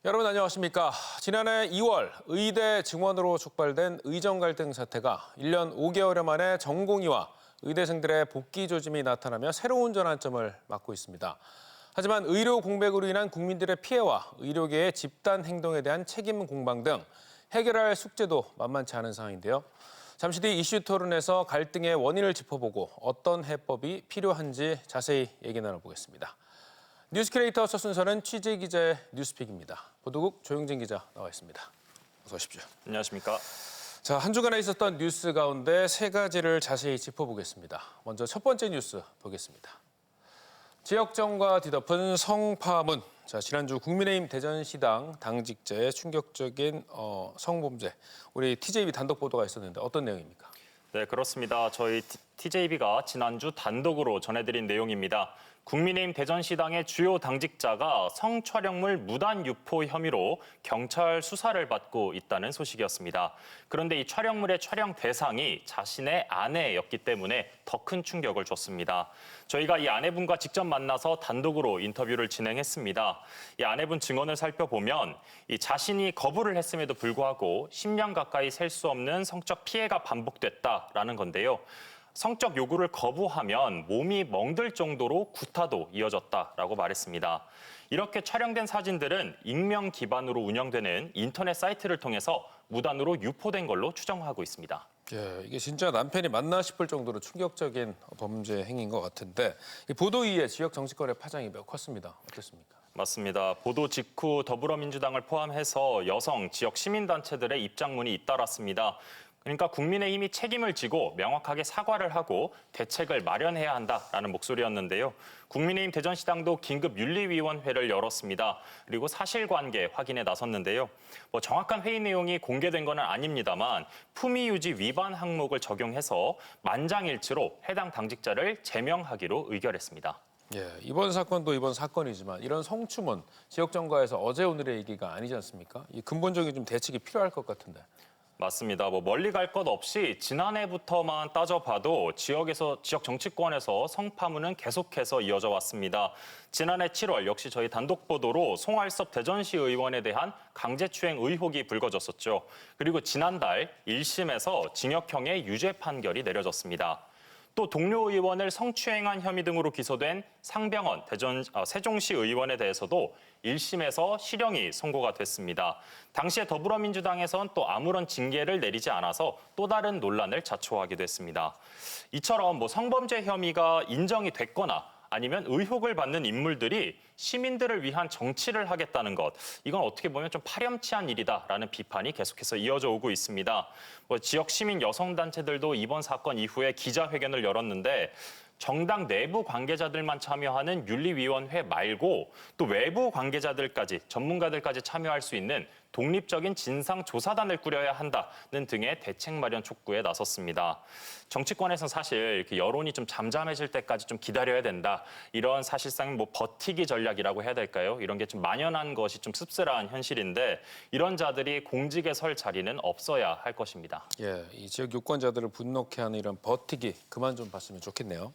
여러분 안녕하십니까. 지난해 2월 의대 증원으로 촉발된 의정 갈등 사태가 1년 5개월 만에 전공의와 의대생들의 복귀 조짐이 나타나며 새로운 전환점을 맞고 있습니다. 하지만 의료 공백으로 인한 국민들의 피해와 의료계의 집단 행동에 대한 책임 공방 등 해결할 숙제도 만만치 않은 상황인데요. 잠시 뒤 이슈 토론에서 갈등의 원인을 짚어보고 어떤 해법이 필요한지 자세히 얘기 나눠보겠습니다. 뉴스큐레이터 첫 순서는 취재 기자의 뉴스픽입니다. 보도국 조용진 기자 나와 있습니다. 어서 오십시오. 안녕하십니까. 자, 한 주간에 있었던 뉴스 가운데 세 가지를 자세히 짚어보겠습니다. 먼저 첫 번째 뉴스 보겠습니다. 지역정과 뒤덮은 성파문. 자, 지난주 국민의힘 대전시당 당직자의 충격적인 성범죄. 우리 TJB 단독 보도가 있었는데 어떤 내용입니까? 네, 그렇습니다. 저희 TJB가 지난주 단독으로 전해드린 내용입니다. 국민의힘 대전시당의 주요 당직자가 성촬영물 무단 유포 혐의로 경찰 수사를 받고 있다는 소식이었습니다. 그런데 이 촬영물의 촬영 대상이 자신의 아내였기 때문에 더 큰 충격을 줬습니다. 저희가 이 아내분과 직접 만나서 단독으로 인터뷰를 진행했습니다. 이 아내분 증언을 살펴보면 이 자신이 거부를 했음에도 불구하고 10년 가까이 셀 수 없는 성적 피해가 반복됐다라는 건데요. 성적 요구를 거부하면 몸이 멍들 정도로 구타도 이어졌다라고 말했습니다. 이렇게 촬영된 사진들은 익명 기반으로 운영되는 인터넷 사이트를 통해서 무단으로 유포된 걸로 추정하고 있습니다. 예, 이게 진짜 남편이 맞나 싶을 정도로 충격적인 범죄 행위인 것 같은데 이 보도 이후에 지역 정치권의 파장이 매우 컸습니다. 어떻습니까? 맞습니다. 보도 직후 더불어민주당을 포함해서 여성, 지역 시민단체들의 입장문이 잇따랐습니다. 그러니까 국민의힘이 책임을 지고 명확하게 사과를 하고 대책을 마련해야 한다라는 목소리였는데요. 국민의힘 대전시당도 긴급 윤리위원회를 열었습니다. 그리고 사실관계 확인에 나섰는데요. 정확한 회의 내용이 공개된 건 아닙니다만 품위유지 위반 항목을 적용해서 만장일치로 해당 당직자를 제명하기로 의결했습니다. 예, 이번 사건도 이번 사건이지만 이런 성추문 지역 정가에서 어제 오늘의 얘기가 아니지 않습니까? 이 근본적인 좀 대책이 필요할 것 같은데. 맞습니다. 멀리 갈 것 없이 지난해부터만 따져봐도 지역 정치권에서 성파문은 계속해서 이어져 왔습니다. 지난해 7월 역시 저희 단독 보도로 송알섭 대전시 의원에 대한 강제추행 의혹이 불거졌었죠. 그리고 지난달 1심에서 징역형의 유죄 판결이 내려졌습니다. 또 동료 의원을 성추행한 혐의 등으로 기소된 상병원 세종시 의원에 대해서도 1심에서 실형이 선고가 됐습니다. 당시에 더불어민주당에선 또 아무런 징계를 내리지 않아서 또 다른 논란을 자초하기도 했습니다. 이처럼 성범죄 혐의가 인정이 됐거나 아니면 의혹을 받는 인물들이 시민들을 위한 정치를 하겠다는 것, 이건 어떻게 보면 좀 파렴치한 일이다라는 비판이 계속해서 이어져 오고 있습니다. 지역 시민 여성단체들도 이번 사건 이후에 기자회견을 열었는데 정당 내부 관계자들만 참여하는 윤리위원회 말고 또 외부 관계자들까지, 전문가들까지 참여할 수 있는 독립적인 진상조사단을 꾸려야 한다는 등의 대책 마련 촉구에 나섰습니다. 정치권에서는 사실 이렇게 여론이 좀 잠잠해질 때까지 좀 기다려야 된다. 이런 사실상 버티기 전략이라고 해야 될까요? 이런 게 좀 만연한 것이 좀 씁쓸한 현실인데 이런 자들이 공직에 설 자리는 없어야 할 것입니다. 예, 이 지역 유권자들을 분노케 하는 이런 버티기 그만 좀 봤으면 좋겠네요.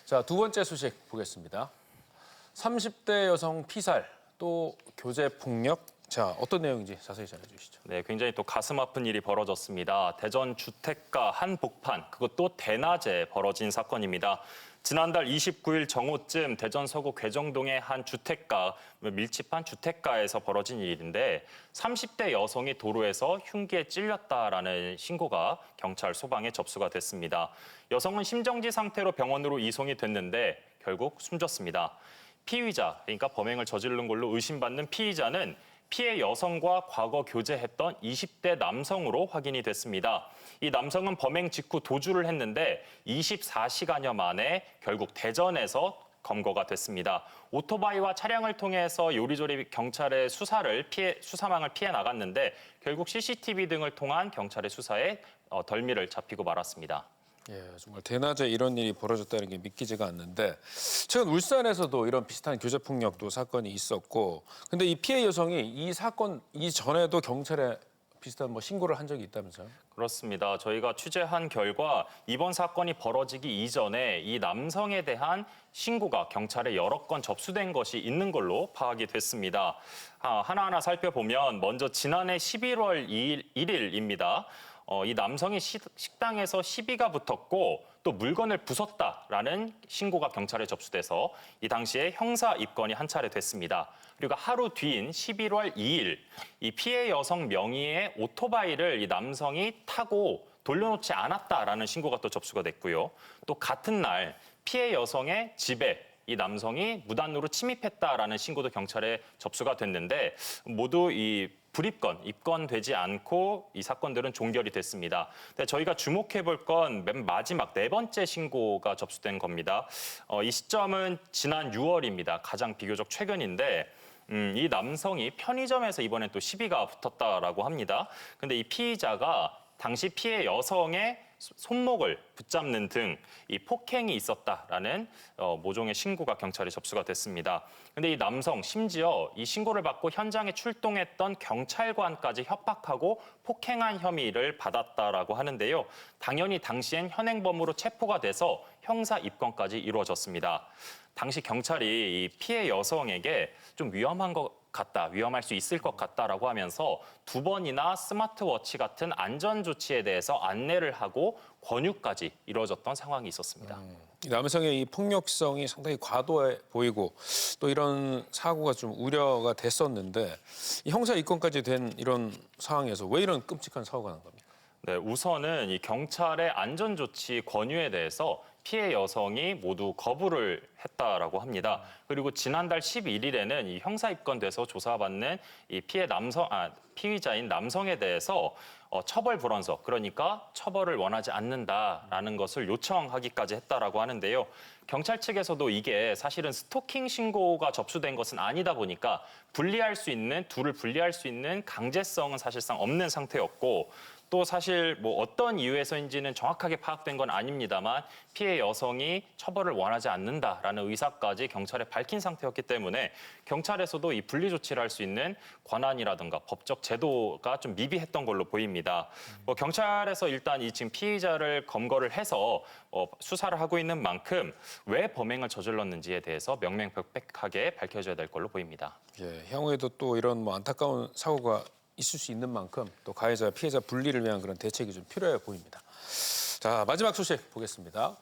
자, 두 번째 소식 보겠습니다. 30대 여성 피살, 또 교제 폭력. 자, 어떤 내용인지 자세히 전해주시죠. 네, 굉장히 또 가슴 아픈 일이 벌어졌습니다. 대전 주택가 한복판, 그것도 대낮에 벌어진 사건입니다. 지난달 29일 정오쯤 대전 서구 괴정동의 한 주택가, 밀집한 주택가에서 벌어진 일인데 30대 여성이 도로에서 흉기에 찔렸다라는 신고가 경찰 소방에 접수가 됐습니다. 여성은 심정지 상태로 병원으로 이송이 됐는데 결국 숨졌습니다. 피의자, 그러니까 범행을 저지른 걸로 의심받는 피의자는 피해 여성과 과거 교제했던 20대 남성으로 확인이 됐습니다. 이 남성은 범행 직후 도주를 했는데 24시간여 만에 결국 대전에서 검거가 됐습니다. 오토바이와 차량을 통해서 요리조리 경찰의 수사망을 피해 나갔는데 결국 CCTV 등을 통한 경찰의 수사에 덜미를 잡히고 말았습니다. 예, 정말 대낮에 이런 일이 벌어졌다는 게 믿기지가 않는데 최근 울산에서도 이런 비슷한 교제폭력도 사건이 있었고 근데 이 피해 여성이 이 사건 이전에도 경찰에 비슷한 뭐 신고를 한 적이 있다면서요? 그렇습니다. 저희가 취재한 결과 이번 사건이 벌어지기 이전에 이 남성에 대한 신고가 경찰에 여러 건 접수된 것이 있는 걸로 파악이 됐습니다. 하나하나 살펴보면 먼저 지난해 11월 1일입니다. 이 남성이 식당에서 시비가 붙었고 또 물건을 부쉈다라는 신고가 경찰에 접수돼서 이 당시에 형사 입건이 한 차례 됐습니다. 그리고 하루 뒤인 11월 2일 이 피해 여성 명의의 오토바이를 이 남성이 타고 돌려놓지 않았다라는 신고가 또 접수가 됐고요. 또 같은 날 피해 여성의 집에 이 남성이 무단으로 침입했다라는 신고도 경찰에 접수가 됐는데 모두 이 불입건, 입건되지 않고 이 사건들은 종결이 됐습니다. 근데 저희가 주목해 볼 건 맨 마지막 네 번째 신고가 접수된 겁니다. 이 시점은 지난 6월입니다. 가장 비교적 최근인데 이 남성이 편의점에서 이번엔 또 시비가 붙었다라고 합니다. 근데 이 피의자가 당시 피해 여성의 손목을 붙잡는 등 이 폭행이 있었다라는 모종의 신고가 경찰에 접수가 됐습니다. 근데 이 남성 심지어 이 신고를 받고 현장에 출동했던 경찰관까지 협박하고 폭행한 혐의를 받았다라고 하는데요. 당연히 당시엔 현행범으로 체포가 돼서 형사 입건까지 이루어졌습니다. 당시 경찰이 이 피해 여성에게 좀 위험한 것 같다, 위험할 수 있을 것 같다라고 하면서 2번이나 스마트워치 같은 안전 조치에 대해서 안내를 하고 권유까지 이루어졌던 상황이 있었습니다. 이 남성의 이 폭력성이 상당히 과도해 보이고 또 이런 사고가 좀 우려가 됐었는데 이 형사 입건까지 된 이런 상황에서 왜 이런 끔찍한 사고가 난 겁니까? 네, 우선은 이 경찰의 안전 조치 권유에 대해서 피해 여성이 모두 거부를 했다라고 합니다. 그리고 지난달 11일에는 이 형사 입건돼서 조사받는 이 피의자인 남성에 대해서 처벌 불원서, 그러니까 처벌을 원하지 않는다라는 것을 요청하기까지 했다라고 하는데요. 경찰 측에서도 이게 사실은 스토킹 신고가 접수된 것은 아니다 보니까 둘을 분리할 수 있는 강제성은 사실상 없는 상태였고 또 사실 뭐 어떤 이유에서인지는 정확하게 파악된 건 아닙니다만 피해 여성이 처벌을 원하지 않는다라는 의사까지 경찰에 밝힌 상태였기 때문에 경찰에서도 이 분리 조치를 할 수 있는 권한이라든가 법적 제도가 좀 미비했던 걸로 보입니다. 뭐 경찰에서 일단 이 지금 피의자를 검거를 해서 수사를 하고 있는 만큼 왜 범행을 저질렀는지에 대해서 명명백백하게 밝혀져야 될 걸로 보입니다. 예, 향후에도 또 이런 뭐 안타까운 사고가 있을 수 있는 만큼 또 가해자, 피해자 분리를 위한 그런 대책이 좀 필요해 보입니다. 자, 마지막 소식 보겠습니다.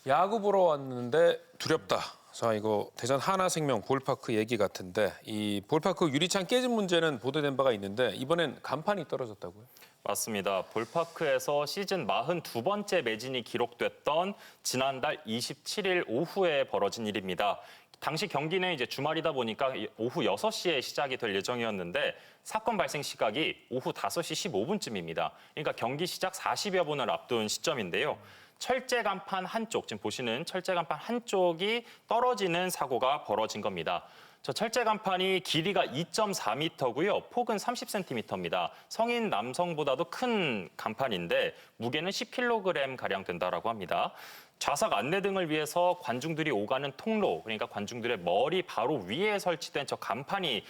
야구 보러 왔는데 두렵다. 자, 이거 대전 하나생명 볼파크 얘기 같은데 이 볼파크 유리창 깨진 문제는 보도된 바가 있는데 이번엔 간판이 떨어졌다고요? 맞습니다. 볼파크에서 시즌 42번째 매진이 기록됐던 지난달 27일 오후에 벌어진 일입니다. 당시 경기는 이제 주말이다 보니까 오후 6시에 시작이 될 예정이었는데 사건 발생 시각이 오후 5시 15분쯤입니다. 그러니까 경기 시작 40여 분을 앞둔 시점인데요. 철제 간판 한쪽, 지금 보시는 철제 간판 한쪽이 떨어지는 사고가 벌어진 겁니다. 저 철제 간판이 길이가 2.4m고요. 폭은 30cm입니다. 성인 남성보다도 큰 간판인데 무게는 10kg-가량 된다라고 합니다. 좌석 안내 등을 위해서 관중들이 오가는 통로, 그러니까 관중들의 머리 바로 위에 설치된 저 간판이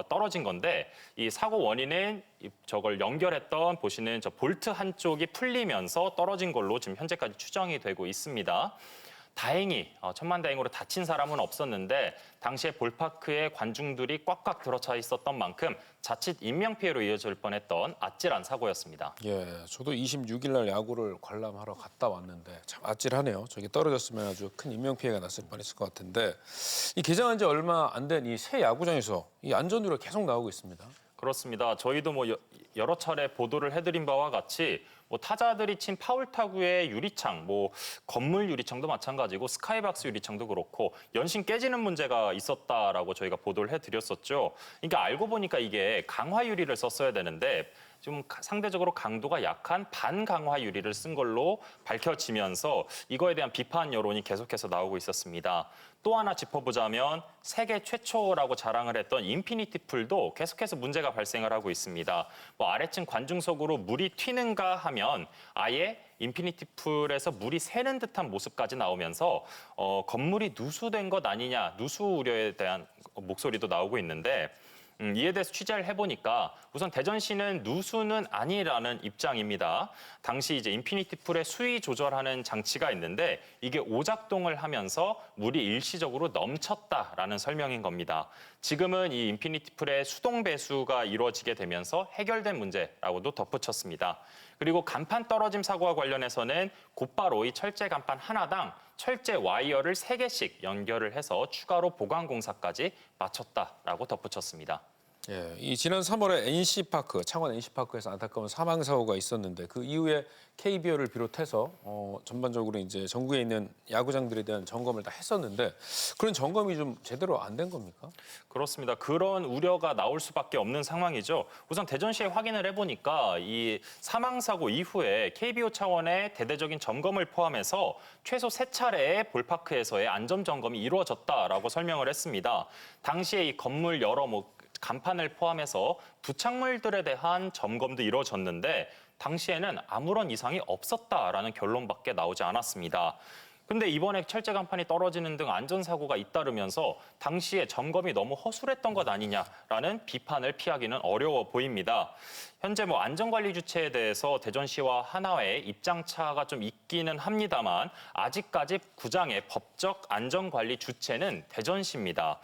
떨어진 건데 이 사고 원인은 저걸 연결했던 보시는 저 볼트 한쪽이 풀리면서 떨어진 걸로 지금 현재까지 추정이 되고 있습니다. 다행히 천만다행으로 다친 사람은 없었는데 당시에 볼파크에 관중들이 꽉꽉 들어차 있었던 만큼 자칫 인명피해로 이어질 뻔했던 아찔한 사고였습니다. 예, 저도 26일 날 야구를 관람하러 갔다 왔는데 참 아찔하네요. 저기 떨어졌으면 아주 큰 인명피해가 났을 뻔했을 것 같은데 이 개장한 지 얼마 안 된 이 새 야구장에서 이 안전 우려가 계속 나오고 있습니다. 그렇습니다. 저희도 뭐 여러 차례 보도를 해드린 바와 같이 뭐 타자들이 친 파울 타구의 유리창, 뭐 건물 유리창도 마찬가지고 스카이박스 유리창도 그렇고 연신 깨지는 문제가 있었다라고 저희가 보도를 해드렸었죠. 그러니까 알고 보니까 이게 강화 유리를 썼어야 되는데 좀 상대적으로 강도가 약한 반강화 유리를 쓴 걸로 밝혀지면서 이거에 대한 비판 여론이 계속해서 나오고 있었습니다. 또 하나 짚어보자면 세계 최초라고 자랑을 했던 인피니티 풀도 계속해서 문제가 발생을 하고 있습니다. 뭐 아래층 관중석으로 물이 튀는가 하면 아예 인피니티 풀에서 물이 새는 듯한 모습까지 나오면서 건물이 누수된 것 아니냐, 누수 우려에 대한 목소리도 나오고 있는데 이에 대해서 취재를 해보니까 우선 대전시는 누수는 아니라는 입장입니다. 당시 이제 인피니티 풀의 수위 조절하는 장치가 있는데 이게 오작동을 하면서 물이 일시적으로 넘쳤다라는 설명인 겁니다. 지금은 이 인피니티 풀의 수동 배수가 이루어지게 되면서 해결된 문제라고도 덧붙였습니다. 그리고 간판 떨어짐 사고와 관련해서는 곧바로 이 철제 간판 하나당 철제 와이어를 3개씩 연결을 해서 추가로 보강 공사까지 마쳤다라고 덧붙였습니다. 예, 이 지난 3월에 NC파크, 창원 NC파크에서 안타까운 사망 사고가 있었는데 그 이후에 KBO를 비롯해서 전반적으로 이제 전국에 있는 야구장들에 대한 점검을 다 했었는데 그런 점검이 좀 제대로 안 된 겁니까? 그렇습니다. 그런 우려가 나올 수밖에 없는 상황이죠. 우선 대전시에 확인을 해보니까 이 사망 사고 이후에 KBO 차원의 대대적인 점검을 포함해서 최소 3차례의 볼파크에서의 안전 점검이 이루어졌다라고 설명을 했습니다. 당시에 이 건물 여러 간판을 포함해서 부착물들에 대한 점검도 이루어졌는데 당시에는 아무런 이상이 없었다라는 결론밖에 나오지 않았습니다. 근데 이번에 철제 간판이 떨어지는 등 안전사고가 잇따르면서 당시에 점검이 너무 허술했던 것 아니냐라는 비판을 피하기는 어려워 보입니다. 현재 안전관리 주체에 대해서 대전시와 하나회의 입장차가 좀 있기는 합니다만 아직까지 구장의 법적 안전관리 주체는 대전시입니다.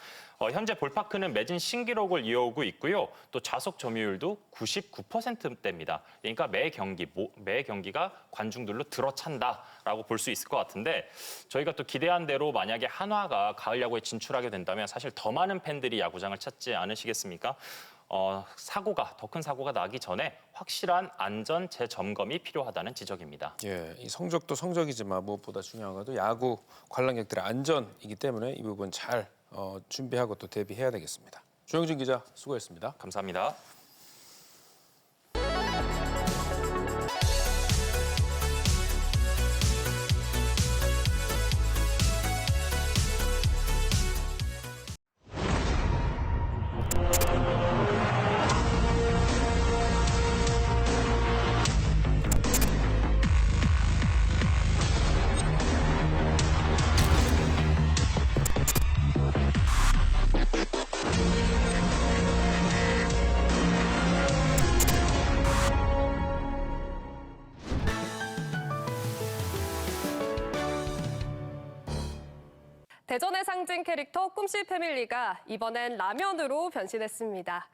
현재 볼파크는 매진 신기록을 이어오고 있고요. 또 좌석 점유율도 99%대입니다. 그러니까 매 경기가 관중들로 들어찬다라고 볼 수 있을 것 같은데 저희가 또 기대한 대로 만약에 한화가 가을 야구에 진출하게 된다면 사실 더 많은 팬들이 야구장을 찾지 않으시겠습니까? 더 큰 사고가 나기 전에 확실한 안전 재점검이 필요하다는 지적입니다. 예, 이 성적도 성적이지만 무엇보다 중요한 것도 야구 관람객들의 안전이기 때문에 이 부분 잘 준비하고 또 대비해야 되겠습니다. 조영진 기자 수고했습니다. 감사합니다. 대전의 상징 캐릭터 꿈씨 패밀리가 이번엔 라면으로 변신했습니다.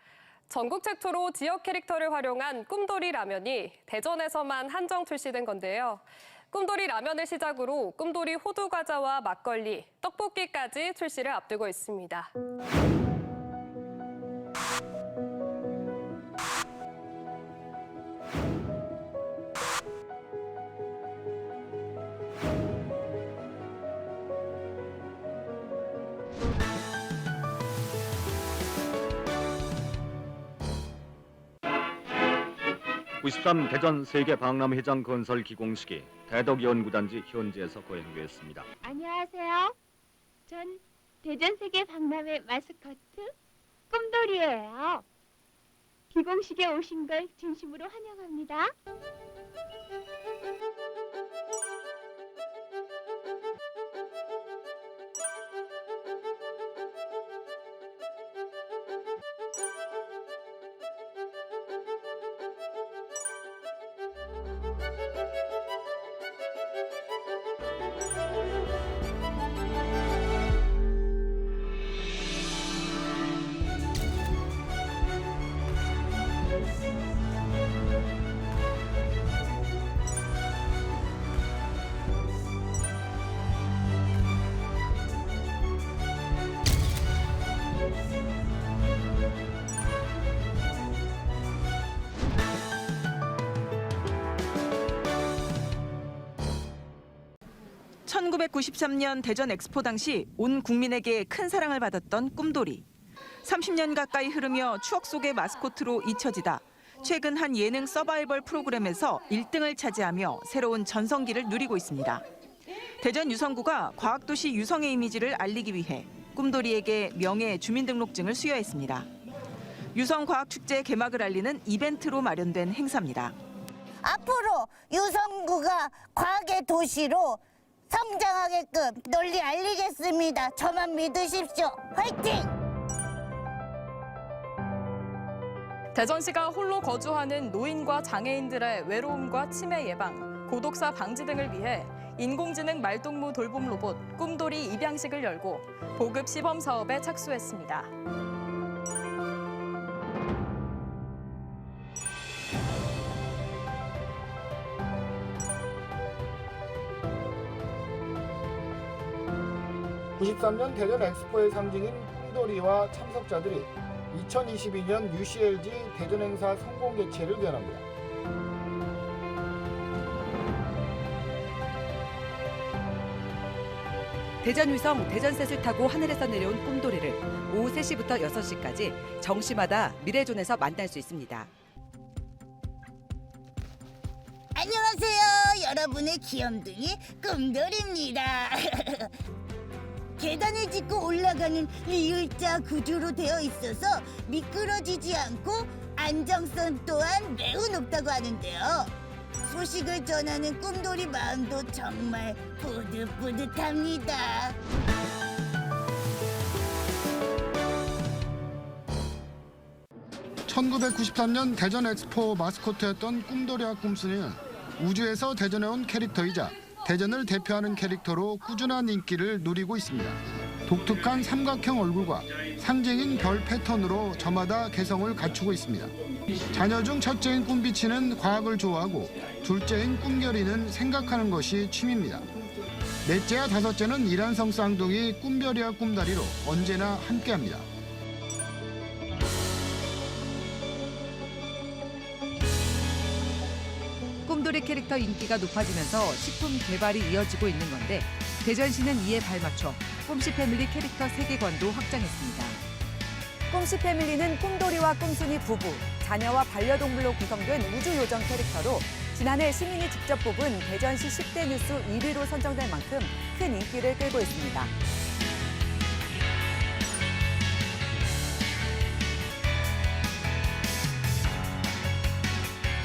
전국 최초로 지역 캐릭터를 활용한 꿈돌이 라면이 대전에서만 한정 출시된 건데요. 꿈돌이 라면을 시작으로 꿈돌이 호두 과자와 막걸리, 떡볶이까지 출시를 앞두고 있습니다. (93) 대전 세계박람회장 건설 기공식이 대덕연구단지 현지에서 거행됐습니다. 안녕하세요. 전 대전 세계박람회 마스코트 꿈돌이에요. 기공식에 오신 걸 진심으로 환영합니다. (1993년) 대전 엑스포 당시 온 국민에게 큰 사랑을 받았던 꿈돌이. 30년 가까이 흐르며 추억 속의 마스코트로 잊혀지다 최근 한 예능 서바이벌 프로그램에서 1등을 차지하며 새로운 전성기를 누리고 있습니다. 대전 유성구가 과학도시 유성의 이미지를 알리기 위해 꿈돌이에게 명예 주민등록증을 수여했습니다. 유성과학축제 개막을 알리는 이벤트로 마련된 행사입니다. 앞으로 유성구가 과학의 도시로 성장하게끔 널리 알리겠습니다. 저만 믿으십시오. 화이팅! 대전시가 홀로 거주하는 노인과 장애인들의 외로움과 치매 예방, 고독사 방지 등을 위해 인공지능 말동무 돌봄 로봇 꿈돌이 입양식을 열고 보급 시범 사업에 착수했습니다. (93년) 대전 엑스포의 상징인 꿈돌이와 참석자들이 2022년 UCLG 대전 행사 성공 개최를 기원합니다. 대전 위성 대전셋을 타고 하늘에서 내려온 꿈돌이를 오후 3시부터 6시까지 정시마다 미래존에서 만날 수 있습니다. 안녕하세요. 여러분의 귀염둥이 꿈돌입니다. 계단을 짓고 올라가는 리을자 구조로 되어 있어서 미끄러지지 않고 안정성 또한 매우 높다고 하는데요. 소식을 전하는 꿈돌이 마음도 정말 뿌듯뿌듯합니다. (1993년) 대전 엑스포 마스코트였던 꿈돌이와 꿈순이는 우주에서 대전에 온 캐릭터이자 대전을 대표하는 캐릭터로 꾸준한 인기를 누리고 있습니다. 독특한 삼각형 얼굴과 상징인 별 패턴으로 저마다 개성을 갖추고 있습니다. 자녀 중 첫째인 꿈비치는 과학을 좋아하고 둘째인 꿈결이는 생각하는 것이 취미입니다. 넷째와 다섯째는 이란성 쌍둥이 꿈별이와 꿈다리로 언제나 함께합니다. 꿈돌이 캐릭터 인기가 높아지면서 식품 개발이 이어지고 있는 건데 대전시는 이에 발맞춰 꿈씨 패밀리 캐릭터 세계관도 확장했습니다. 꿈씨 패밀리는 꿈돌이와 꿈순이 부부, 자녀와 반려동물로 구성된 우주요정 캐릭터로 지난해 시민이 직접 뽑은 대전시 10대 뉴스 1위로 선정될 만큼 큰 인기를 끌고 있습니다.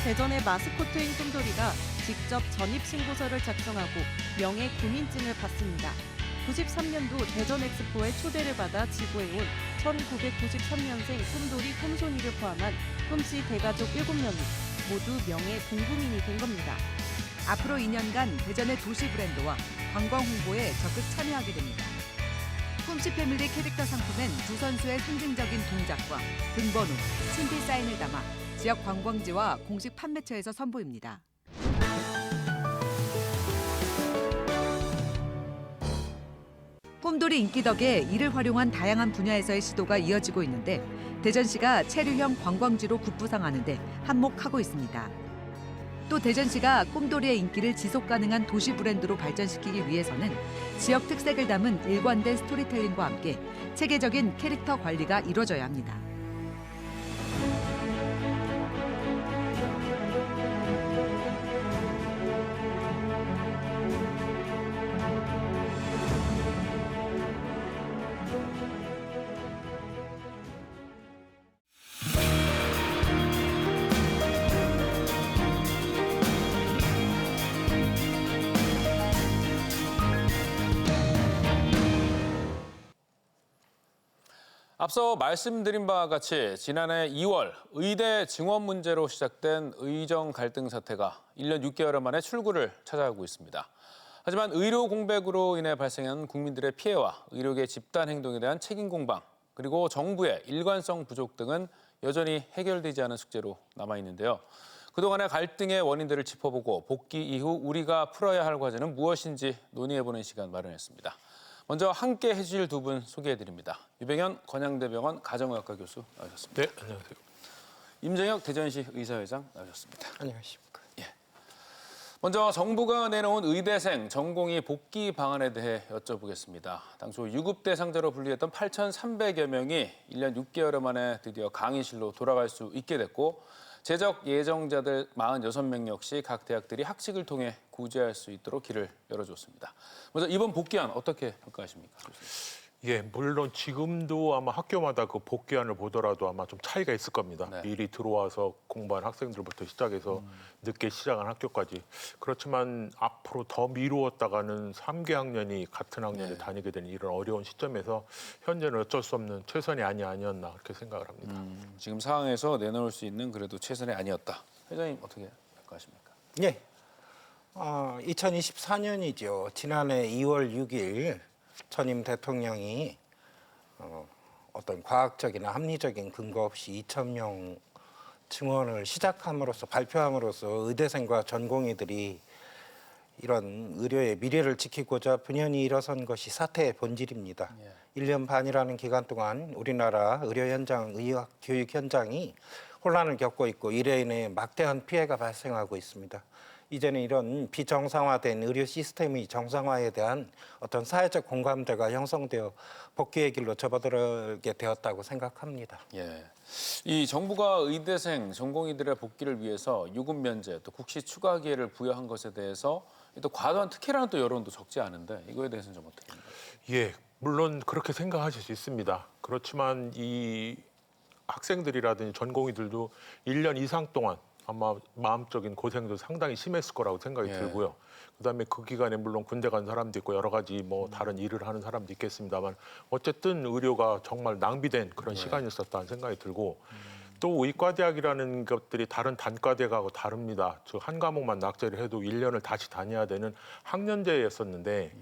대전의 마스코트인 꿈돌이가 직접 전입신고서를 작성하고 명예 군인증을 받습니다. 93년도 대전 엑스포에 초대를 받아 지구에 온 1993년생 꿈돌이, 꿈순이를 포함한 꿈씨 대가족 7명이 모두 명예 공구민이 된 겁니다. 앞으로 2년간 대전의 도시 브랜드와 관광 홍보에 적극 참여하게 됩니다. 꿈씨 패밀리 캐릭터 상품엔 두 선수의 상징적인 동작과 등번호, 친필 사인을 담아 지역 관광지와 공식 판매처에서 선보입니다. 꿈돌이 인기 덕에 이를 활용한 다양한 분야에서의 시도가 이어지고 있는데 대전시가 체류형 관광지로 급부상하는 데 한몫하고 있습니다. 또 대전시가 꿈돌이의 인기를 지속 가능한 도시 브랜드로 발전시키기 위해서는 지역 특색을 담은 일관된 스토리텔링과 함께 체계적인 캐릭터 관리가 이루어져야 합니다. 앞서 말씀드린 바와 같이 지난해 2월 의대 증원 문제로 시작된 의정 갈등 사태가 1년 6개월 만에 출구를 찾아가고 있습니다. 하지만 의료 공백으로 인해 발생한 국민들의 피해와 의료계 집단 행동에 대한 책임 공방, 그리고 정부의 일관성 부족 등은 여전히 해결되지 않은 숙제로 남아있는데요. 그동안의 갈등의 원인들을 짚어보고 복귀 이후 우리가 풀어야 할 과제는 무엇인지 논의해보는 시간 마련했습니다. 먼저 함께 해주실 두 분 소개해드립니다. 유병현 건양대병원 가정의학과 교수 나오셨습니다. 네, 안녕하세요. 임정혁 대전시 의사회장 나오셨습니다. 안녕하십니까. 예. 먼저 정부가 내놓은 의대생 전공의 복귀 방안에 대해 여쭤보겠습니다. 당초 유급 대상자로 분류했던 8,300여 명이 1년 6개월 만에 드디어 강의실로 돌아갈 수 있게 됐고 재적 예정자들 46명 역시 각 대학들이 학식을 통해 구제할 수 있도록 길을 열어줬습니다. 먼저 이번 복귀안 어떻게 평가하십니까? 예, 물론 지금도 아마 학교마다 그 복귀안을 보더라도 아마 좀 차이가 있을 겁니다. 네. 미리 들어와서 공부한 학생들부터 시작해서 늦게 시작한 학교까지. 그렇지만 앞으로 더 미루었다가는 3개 학년이 같은 학년에 네. 다니게 되는 이런 어려운 시점에서 현재는 어쩔 수 없는 최선이 아니었나 그렇게 생각을 합니다. 지금 상황에서 내놓을 수 있는 그래도 최선이 아니었다. 회장님 어떻게 생각하십니까? 예. 2024년이죠. 지난해 2월 6일 전임 대통령이 어떤 과학적이나 합리적인 근거 없이 2,000명 증원을 시작함으로써 발표함으로써 의대생과 전공의들이 이런 의료의 미래를 지키고자 분연히 일어선 것이 사태의 본질입니다. 1년 반이라는 기간 동안 우리나라 의료 현장, 의학 교육 현장이 혼란을 겪고 있고 이로 인해 막대한 피해가 발생하고 있습니다. 이제는 이런 비정상화된 의료 시스템의 정상화에 대한 어떤 사회적 공감대가 형성되어 복귀의 길로 접어들게 되었다고 생각합니다. 예. 이 정부가 의대생, 전공의들의 복귀를 위해서 유급 면제, 또 국시 추가 기회를 부여한 것에 대해서 또 과도한 특혜라는 또 여론도 적지 않은데 이거에 대해서는 좀 어떻게 생각하세요? 예, 물론 그렇게 생각하실 수 있습니다. 그렇지만 이 학생들이라든지 전공의들도 1년 이상 동안 아마 마음적인 고생도 상당히 심했을 거라고 생각이 들고요. 그다음에 그 기간에 물론 군대 간 사람도 있고 여러 가지 뭐 다른 일을 하는 사람도 있겠습니다만 어쨌든 의료가 정말 낭비된 그런 시간이었었다는 생각이 들고 또 의과대학이라는 것들이 다른 단과대학하고 다릅니다. 저 한 과목만 낙제를 해도 1년을 다시 다녀야 되는 학년제였었는데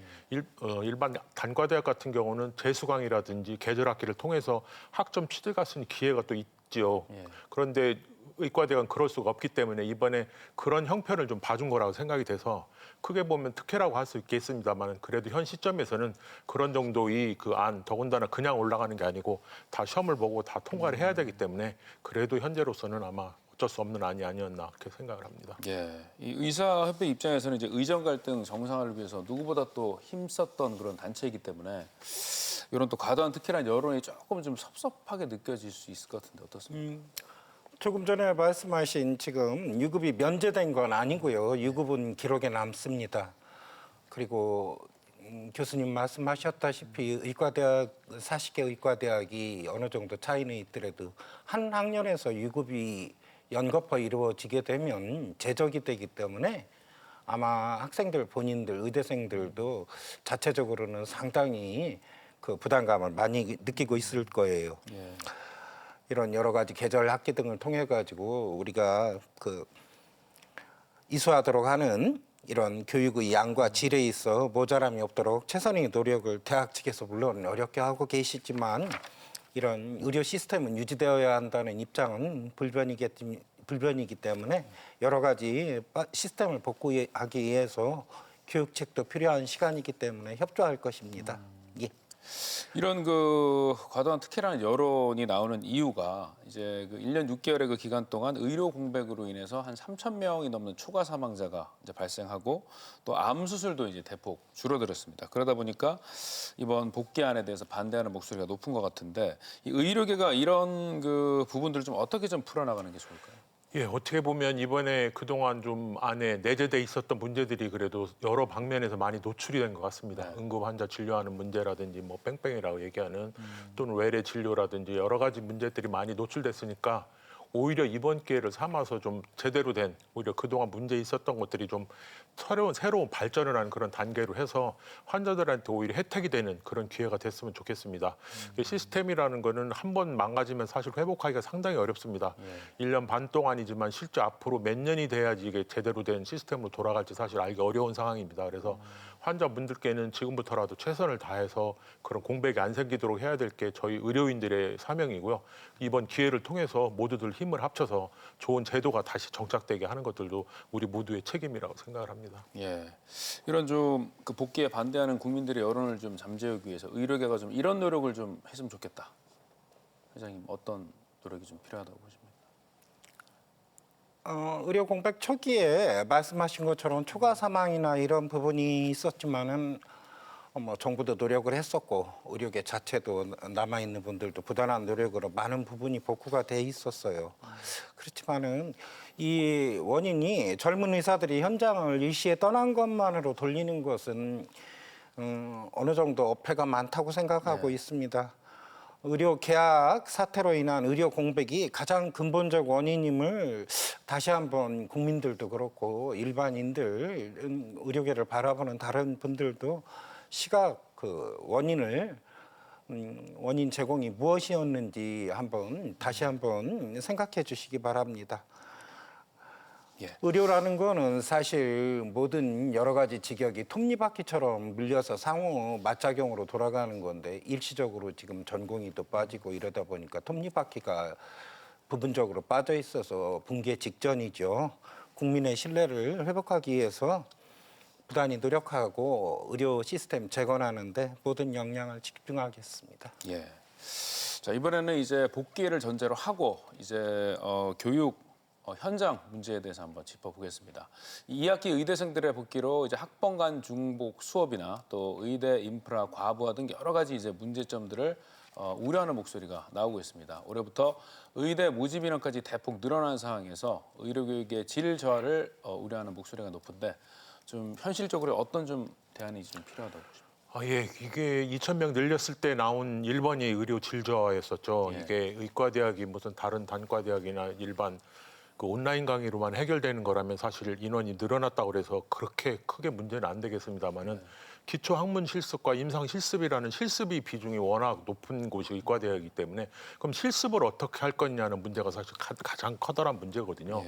일반 단과대학 같은 경우는 재수강이라든지 계절학기를 통해서 학점 취득할 수 있는 기회가 또 있죠. 그런데 의과대학은 그럴 수가 없기 때문에 이번에 그런 형편을 좀 봐준 거라고 생각이 돼서 크게 보면 특혜라고 할 수 있겠습니다만 그래도 현 시점에서는 그런 정도의 그 안 더군다나 그냥 올라가는 게 아니고 다 시험을 보고 다 통과를 해야 되기 때문에 그래도 현재로서는 아마 어쩔 수 없는 안이 아니었나 그렇게 생각을 합니다. 예, 이 의사협회 입장에서는 이제 의정 갈등 정상화를 위해서 누구보다 또 힘썼던 그런 단체이기 때문에 이런 또 과도한 특혜란 여론이 조금 좀 섭섭하게 느껴질 수 있을 것 같은데 어떻습니까? 조금 전에 말씀하신 지금 유급이 면제된 건 아니고요. 유급은 기록에 남습니다. 그리고 교수님 말씀하셨다시피 의과대학 40개 의과대학이 어느 정도 차이는 있더라도 한 학년에서 유급이 연거푸 이루어지게 되면 제적이 되기 때문에 아마 학생들 본인들 의대생들도 자체적으로는 상당히 그 부담감을 많이 느끼고 있을 거예요. 이런 여러 가지 계절 학기 등을 통해 가지고 우리가 그 이수하도록 하는 이런 교육의 양과 질에 있어 모자람이 없도록 최선의 노력을 대학 측에서 물론 어렵게 하고 계시지만 이런 의료 시스템은 유지되어야 한다는 입장은 불변이기 때문에 여러 가지 시스템을 복구하기 위해서 교육책도 필요한 시간이기 때문에 협조할 것입니다. 예. 이런 그 과도한 특혜라는 여론이 나오는 이유가 이제 그 1년 6개월의 그 기간 동안 의료 공백으로 인해서 한 3,000명이 넘는 초과 사망자가 이제 발생하고 또 암 수술도 이제 대폭 줄어들었습니다. 그러다 보니까 이번 복귀안에 대해서 반대하는 목소리가 높은 것 같은데 이 의료계가 이런 그 부분들을 좀 어떻게 좀 풀어나가는 게 좋을까요? 예, 어떻게 보면 이번에 그동안 좀 안에 내재돼 있었던 문제들이 그래도 여러 방면에서 많이 노출이 된 것 같습니다. 응급 환자 진료하는 문제라든지 뭐 뺑뺑이라고 얘기하는 또는 외래 진료라든지 여러 가지 문제들이 많이 노출됐으니까 오히려 이번 기회를 삼아서 좀 제대로 된 오히려 그동안 문제 있었던 것들이 좀 새로운 발전을 하는 그런 단계로 해서 환자들한테 오히려 혜택이 되는 그런 기회가 됐으면 좋겠습니다. 시스템이라는 거는 한 번 망가지면 사실 회복하기가 상당히 어렵습니다. 1년 반 동안이지만 실제 앞으로 몇 년이 돼야지 이게 제대로 된 시스템으로 돌아갈지 사실 알기 어려운 상황입니다. 그래서 환자분들께는 지금부터라도 최선을 다해서 그런 공백이 안 생기도록 해야 될 게 저희 의료인들의 사명이고요. 이번 기회를 통해서 모두들 힘을 합쳐서 좋은 제도가 다시 정착되게 하는 것들도 우리 모두의 책임이라고 생각을 합니다. 예, 이런 좀 그 복귀에 반대하는 국민들의 여론을 좀 잠재우기 위해서 의료계가 좀 이런 노력을 좀 했으면 좋겠다. 회장님 어떤 노력이 좀 필요하다고 보십니까? 의료 공백 초기에 말씀하신 것처럼 초과 사망이나 이런 부분이 있었지만은 뭐 정부도 노력을 했었고 의료계 자체도 남아 있는 분들도 부단한 노력으로 많은 부분이 복구가 돼 있었어요. 그렇지만은 이 원인이 젊은 의사들이 현장을 일시에 떠난 것만으로 돌리는 것은 어느 정도 어폐가 많다고 생각하고 있습니다. 의료 계약 사태로 인한 의료 공백이 가장 근본적 원인임을 다시 한번 국민들도 그렇고 일반인들, 의료계를 바라보는 다른 분들도 시각 원인을 원인 제공이 무엇이었는지 다시 한번 생각해 주시기 바랍니다. 의료라는 거는 사실 모든 여러 가지 직역이 톱니바퀴처럼 물려서 상호 맞작용으로 돌아가는 건데 일시적으로 지금 전공의도 빠지고 이러다 보니까 톱니바퀴가 부분적으로 빠져 있어서 붕괴 직전이죠. 국민의 신뢰를 회복하기 위해서 부단히 노력하고 의료 시스템 재건하는데 모든 역량을 집중하겠습니다. 예. 자, 이번에는 이제 복귀를 전제로 하고 이제 교육 현장 문제에 대해서 한번 짚어보겠습니다. 2학기 의대생들의 복귀로 이제 학번 간 중복 수업이나 또 의대 인프라 과부하 등 여러 가지 이제 문제점들을 우려하는 목소리가 나오고 있습니다. 올해부터 의대 모집 인원까지 대폭 늘어난 상황에서 의료교육의 질 저하를 우려하는 목소리가 높은데 좀 현실적으로 어떤 좀 대안이 좀 필요하다고 보십니까? 예, 이게 2,000명 늘렸을 때 나온 1번이 의료 질저하였었죠. 예. 이게 의과대학이 무슨 다른 단과대학이나 일반 그 온라인 강의로만 해결되는 거라면 사실 인원이 늘어났다고 그래서 그렇게 크게 문제는 안 되겠습니다만은 기초 학문 실습과 임상 실습이라는 실습이 비중이 워낙 높은 곳이 의과대학이기 때문에 그럼 실습을 어떻게 할 거냐는 문제가 사실 가장 커다란 문제거든요.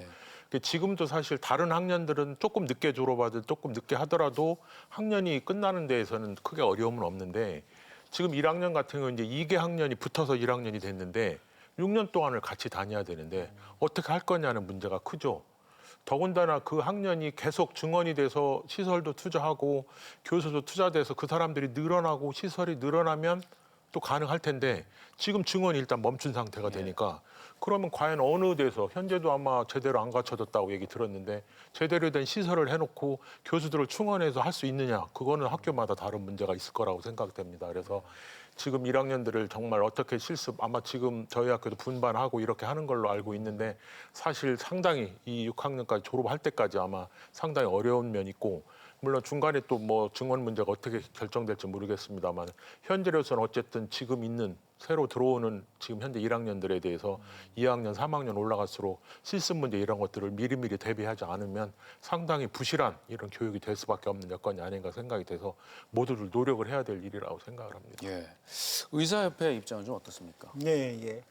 지금도 사실 다른 학년들은 조금 늦게 졸업하든 조금 늦게 하더라도 학년이 끝나는 데에서는 크게 어려움은 없는데 지금 1학년 같은 경우는 이제 2개 학년이 붙어서 1학년이 됐는데 6년 동안을 같이 다녀야 되는데 어떻게 할 거냐는 문제가 크죠. 더군다나 그 학년이 계속 증원이 돼서 시설도 투자하고 교수도 투자돼서 그 사람들이 늘어나고 시설이 늘어나면 또 가능할 텐데 지금 증원이 일단 멈춘 상태가 되니까 그러면 과연 어느 데서 현재도 아마 제대로 안 갖춰졌다고 얘기 들었는데 제대로 된 시설을 해놓고 교수들을 충원해서 할 수 있느냐 그거는 학교마다 다른 문제가 있을 거라고 생각됩니다. 그래서 지금 1학년들을 정말 어떻게 실습 아마 지금 저희 학교도 분반하고 이렇게 하는 걸로 알고 있는데 사실 상당히 이 6학년까지 졸업할 때까지 아마 상당히 어려운 면이 있고 물론 중간에 또 뭐 증원 문제가 어떻게 결정될지 모르겠습니다만 현재로서는 어쨌든 지금 있는 새로 들어오는 지금 현재 1학년들에 대해서 2학년, 3학년 올라갈수록 실습 문제 이런 것들을 미리미리 대비하지 않으면 상당히 부실한 이런 교육이 될 수밖에 없는 여건이 아닌가 생각이 돼서 모두들 노력을 해야 될 일이라고 생각을 합니다. 예. 의사협회 입장은 좀 어떻습니까? 예.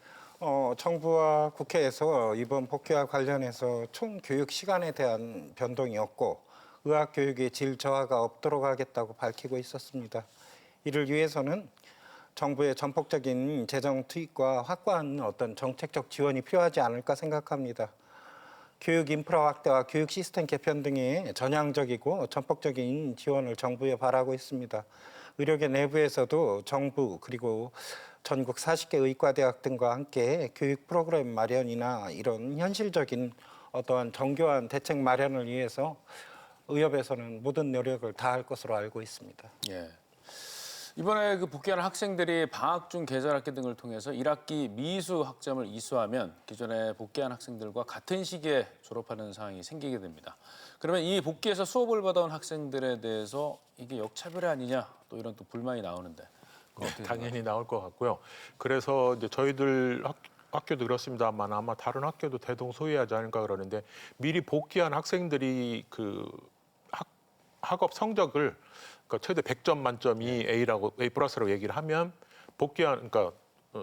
정부와 국회에서 이번 복귀와 관련해서 총 교육 시간에 대한 변동이 없고 의학 교육의 질 저하가 없도록 하겠다고 밝히고 있었습니다. 이를 위해서는 정부의 전폭적인 재정 투입과 확고한 어떤 정책적 지원이 필요하지 않을까 생각합니다. 교육 인프라 확대와 교육 시스템 개편 등의 전향적이고 전폭적인 지원을 정부에 바라고 있습니다. 의료계 내부에서도 정부 그리고 전국 40개 의과대학 등과 함께 교육 프로그램 마련이나 이런 현실적인 어떠한 정교한 대책 마련을 위해서 의협에서는 모든 노력을 다할 것으로 알고 있습니다. 예. 이번에 그 복귀하는 학생들이 방학 중 계절학기 등을 통해서 1학기 미수 학점을 이수하면 기존에 복귀한 학생들과 같은 시기에 졸업하는 상황이 생기게 됩니다. 그러면 이 복귀에서 수업을 받아온 학생들에 대해서 이게 역차별이 아니냐 또 이런 또 불만이 나오는데 당연히 나올 것 같고요. 그래서 이제 저희들 학교도 그렇습니다만 아마 다른 학교도 대동소이하지 않을까 그러는데 미리 복귀한 학생들이 그 학업 성적을 그러니까 최대 100점 만점이 A라고 A 플러스라고 얘기를 하면 복귀한 그러니까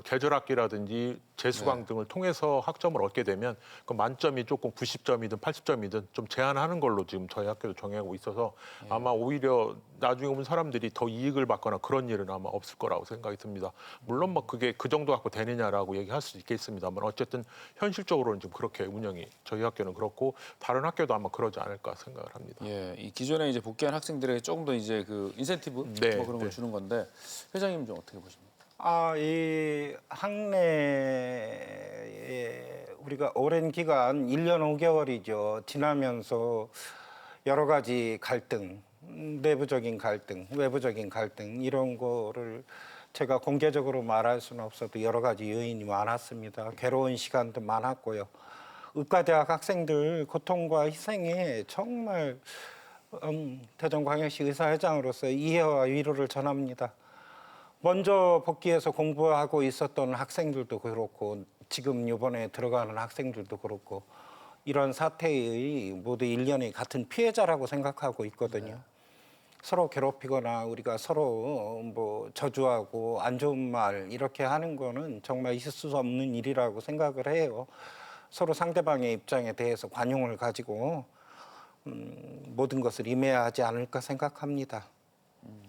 계절학기라든지 재수강 등을 통해서 학점을 얻게 되면 그 만점이 조금 90점이든 80점이든 좀 제한하는 걸로 지금 저희 학교도 정하고 있어서 아마 오히려 나중에 오는 사람들이 더 이익을 받거나 그런 일은 아마 없을 거라고 생각이 듭니다. 물론 뭐 그게 그 정도 갖고 되느냐라고 얘기할 수 있겠습니다만 어쨌든 현실적으로는 좀 그렇게 운영이 저희 학교는 그렇고 다른 학교도 아마 그러지 않을까 생각을 합니다. 예, 이 기존에 이제 복귀한 학생들에게 조금 더 이제 그 인센티브 뭐 그런 걸 주는 건데 회장님 좀 어떻게 보십니까? 이 학내에 우리가 오랜 기간 1년 5개월이죠. 지나면서 여러 가지 갈등, 내부적인 갈등, 외부적인 갈등 이런 거를 제가 공개적으로 말할 수는 없어도 여러 가지 요인이 많았습니다. 괴로운 시간도 많았고요. 의과대학 학생들 고통과 희생에 정말 대전광역시 의사회장으로서 이해와 위로를 전합니다. 먼저 복귀해서 공부하고 있었던 학생들도 그렇고 지금 이번에 들어가는 학생들도 그렇고 이런 사태의 모두 일련이 같은 피해자라고 생각하고 있거든요. 서로 괴롭히거나 우리가 서로 뭐 저주하고 안 좋은 말 이렇게 하는 거는 정말 있을 수 없는 일이라고 생각을 해요. 서로 상대방의 입장에 대해서 관용을 가지고 모든 것을 임해야 하지 않을까 생각합니다.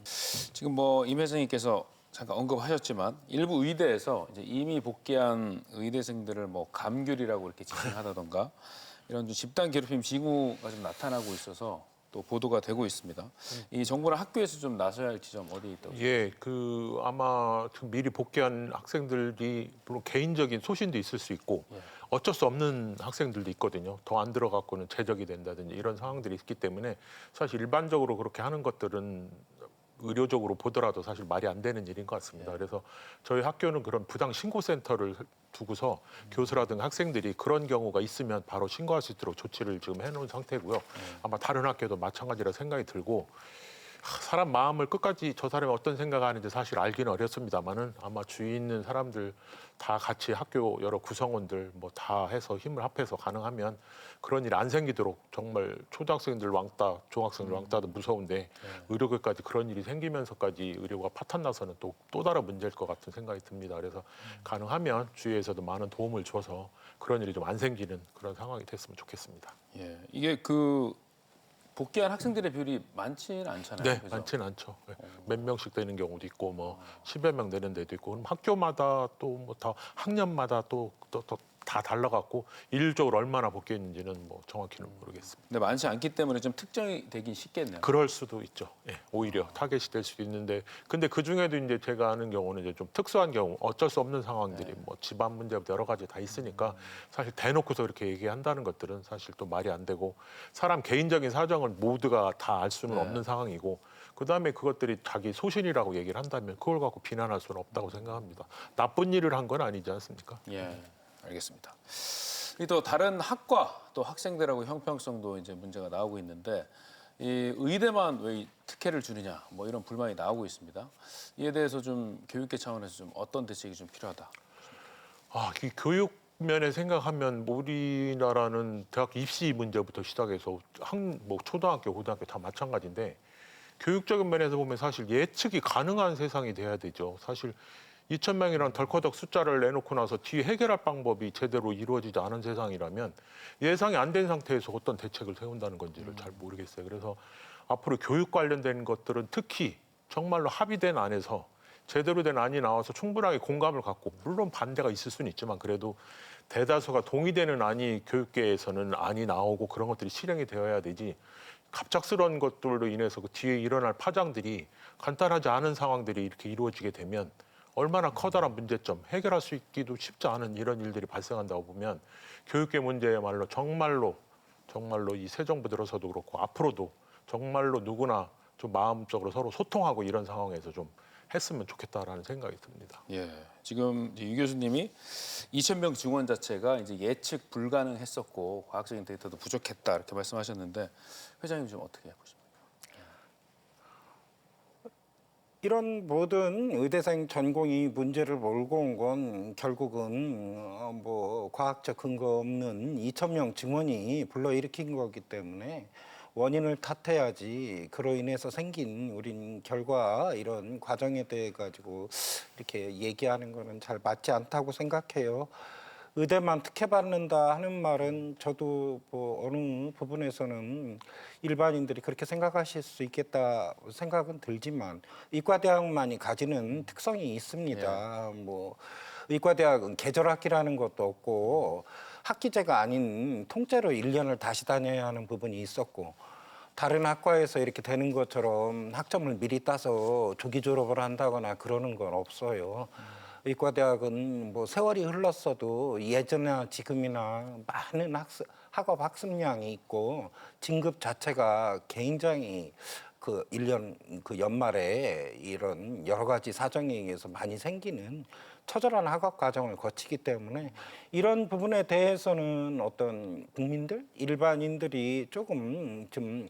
지금 뭐 임 회장님께서 잠깐 언급하셨지만 일부 의대에서 이제 이미 복귀한 의대생들을 뭐 감귤이라고 이렇게 지칭하다던가 이런 좀 집단 괴롭힘 징후가 좀 나타나고 있어서 또 보도가 되고 있습니다. 이 정부나 학교에서 좀 나서야 할 지점 어디 있다고? 예, 아마 지금 미리 복귀한 학생들이 물론 개인적인 소신도 있을 수 있고 어쩔 수 없는 학생들도 있거든요. 더 안 들어갖고는 제적이 된다든지 이런 상황들이 있기 때문에 사실 일반적으로 그렇게 하는 것들은 의료적으로 보더라도 사실 말이 안 되는 일인 것 같습니다. 그래서 저희 학교는 그런 부당 신고센터를 두고서 교수라든가 학생들이 그런 경우가 있으면 바로 신고할 수 있도록 조치를 지금 해놓은 상태고요. 아마 다른 학교도 마찬가지라 생각이 들고 사람 마음을 끝까지 저 사람이 어떤 생각을 하는지 사실 알기는 어렵습니다만은 아마 주위에 있는 사람들 다 같이 학교 여러 구성원들 뭐 다 해서 힘을 합해서 가능하면 그런 일이 안 생기도록 정말 초등학생들 왕따, 중학생들 왕따도 무서운데 의료계까지 그런 일이 생기면서까지 의료가 파탄 나서는 또 다른 문제일 것 같은 생각이 듭니다. 그래서 가능하면 주위에서도 많은 도움을 줘서 그런 일이 좀 안 생기는 그런 상황이 됐으면 좋겠습니다. 예, 이게 복귀한 학생들의 비율이 많지는 않잖아요. 네, 그죠? 많지는 않죠. 몇 명씩 되는 경우도 있고 뭐 10여 명 되는 데도 있고 그럼 학교마다 또 뭐 다 학년마다 또 다 달라갖고 일률적으로 얼마나 복귀했는지는 뭐 정확히는 모르겠습니다. 근데 많지 않기 때문에 좀 특정이 되긴 쉽겠네요. 그럴 수도 있죠. 예, 오히려 타겟이 될 수도 있는데 근데 그 중에도 이제 제가 아는 경우는 이제 좀 특수한 경우 어쩔 수 없는 상황들이 뭐 집안 문제부터 여러 가지 다 있으니까 사실 대놓고서 이렇게 얘기한다는 것들은 사실 또 말이 안 되고 사람 개인적인 사정을 모두가 다 알 수는 없는 상황이고 그다음에 그것들이 자기 소신이라고 얘기를 한다면 그걸 갖고 비난할 수는 없다고 생각합니다. 나쁜 일을 한 건 아니지 않습니까? 예, 알겠습니다. 또 다른 학과 또 학생들하고 형평성도 이제 문제가 나오고 있는데 이 의대만 왜 특혜를 주느냐 뭐 이런 불만이 나오고 있습니다. 이에 대해서 좀 교육계 차원에서 좀 어떤 대책이 좀 필요하다. 이 교육 면에 생각하면 우리나라는 대학 입시 문제부터 시작해서 뭐 초등학교, 고등학교 다 마찬가지인데 교육적인 면에서 보면 사실 예측이 가능한 세상이 돼야 되죠. 사실 2,000명이라는 덜커덕 숫자를 내놓고 나서 뒤에 해결할 방법이 제대로 이루어지지 않은 세상이라면 예상이 안 된 상태에서 어떤 대책을 세운다는 건지를 잘 모르겠어요. 그래서 앞으로 교육 관련된 것들은 특히 정말로 합의된 안에서 제대로 된 안이 나와서 충분하게 공감을 갖고 물론 반대가 있을 수는 있지만 그래도 대다수가 동의되는 안이 교육계에서는 안이 나오고 그런 것들이 실행이 되어야 되지 갑작스러운 것들로 인해서 그 뒤에 일어날 파장들이 간단하지 않은 상황들이 이렇게 이루어지게 되면 얼마나 커다란 문제점, 해결할 수 있기도 쉽지 않은 이런 일들이 발생한다고 보면 교육계 문제야말로 정말로 이 새 정부 들어서도 그렇고 앞으로도 정말로 누구나 좀 마음적으로 서로 소통하고 이런 상황에서 좀 했으면 좋겠다라는 생각이 듭니다. 예, 지금 유 교수님이 2,000명 증원 자체가 이제 예측 불가능했었고 과학적인 데이터도 부족했다 이렇게 말씀하셨는데 회장님 좀 어떻게 보십니까? 이런 모든 의대생 전공이 문제를 몰고 온 건 결국은 뭐 과학적 근거 없는 2,000명 증원이 불러일으킨 거기 때문에 원인을 탓해야지 그로 인해서 생긴 우린 결과 이런 과정에 대해 가지고 이렇게 얘기하는 거는 잘 맞지 않다고 생각해요. 의대만 특혜받는다 하는 말은 저도 뭐 어느 부분에서는 일반인들이 그렇게 생각하실 수 있겠다 생각은 들지만 의과대학만이 가지는 특성이 있습니다. 뭐 의과대학은 계절학기라는 것도 없고 학기제가 아닌 통째로 1년을 다시 다녀야 하는 부분이 있었고 다른 학과에서 이렇게 되는 것처럼 학점을 미리 따서 조기 졸업을 한다거나 그러는 건 없어요. 의과대학은 뭐 세월이 흘렀어도 예전이나 지금이나 많은 학업 학습량이 있고 진급 자체가 굉장히 그 1년 그 연말에 이런 여러 가지 사정에 의해서 많이 생기는 처절한 학업 과정을 거치기 때문에 이런 부분에 대해서는 어떤 국민들, 일반인들이 조금 좀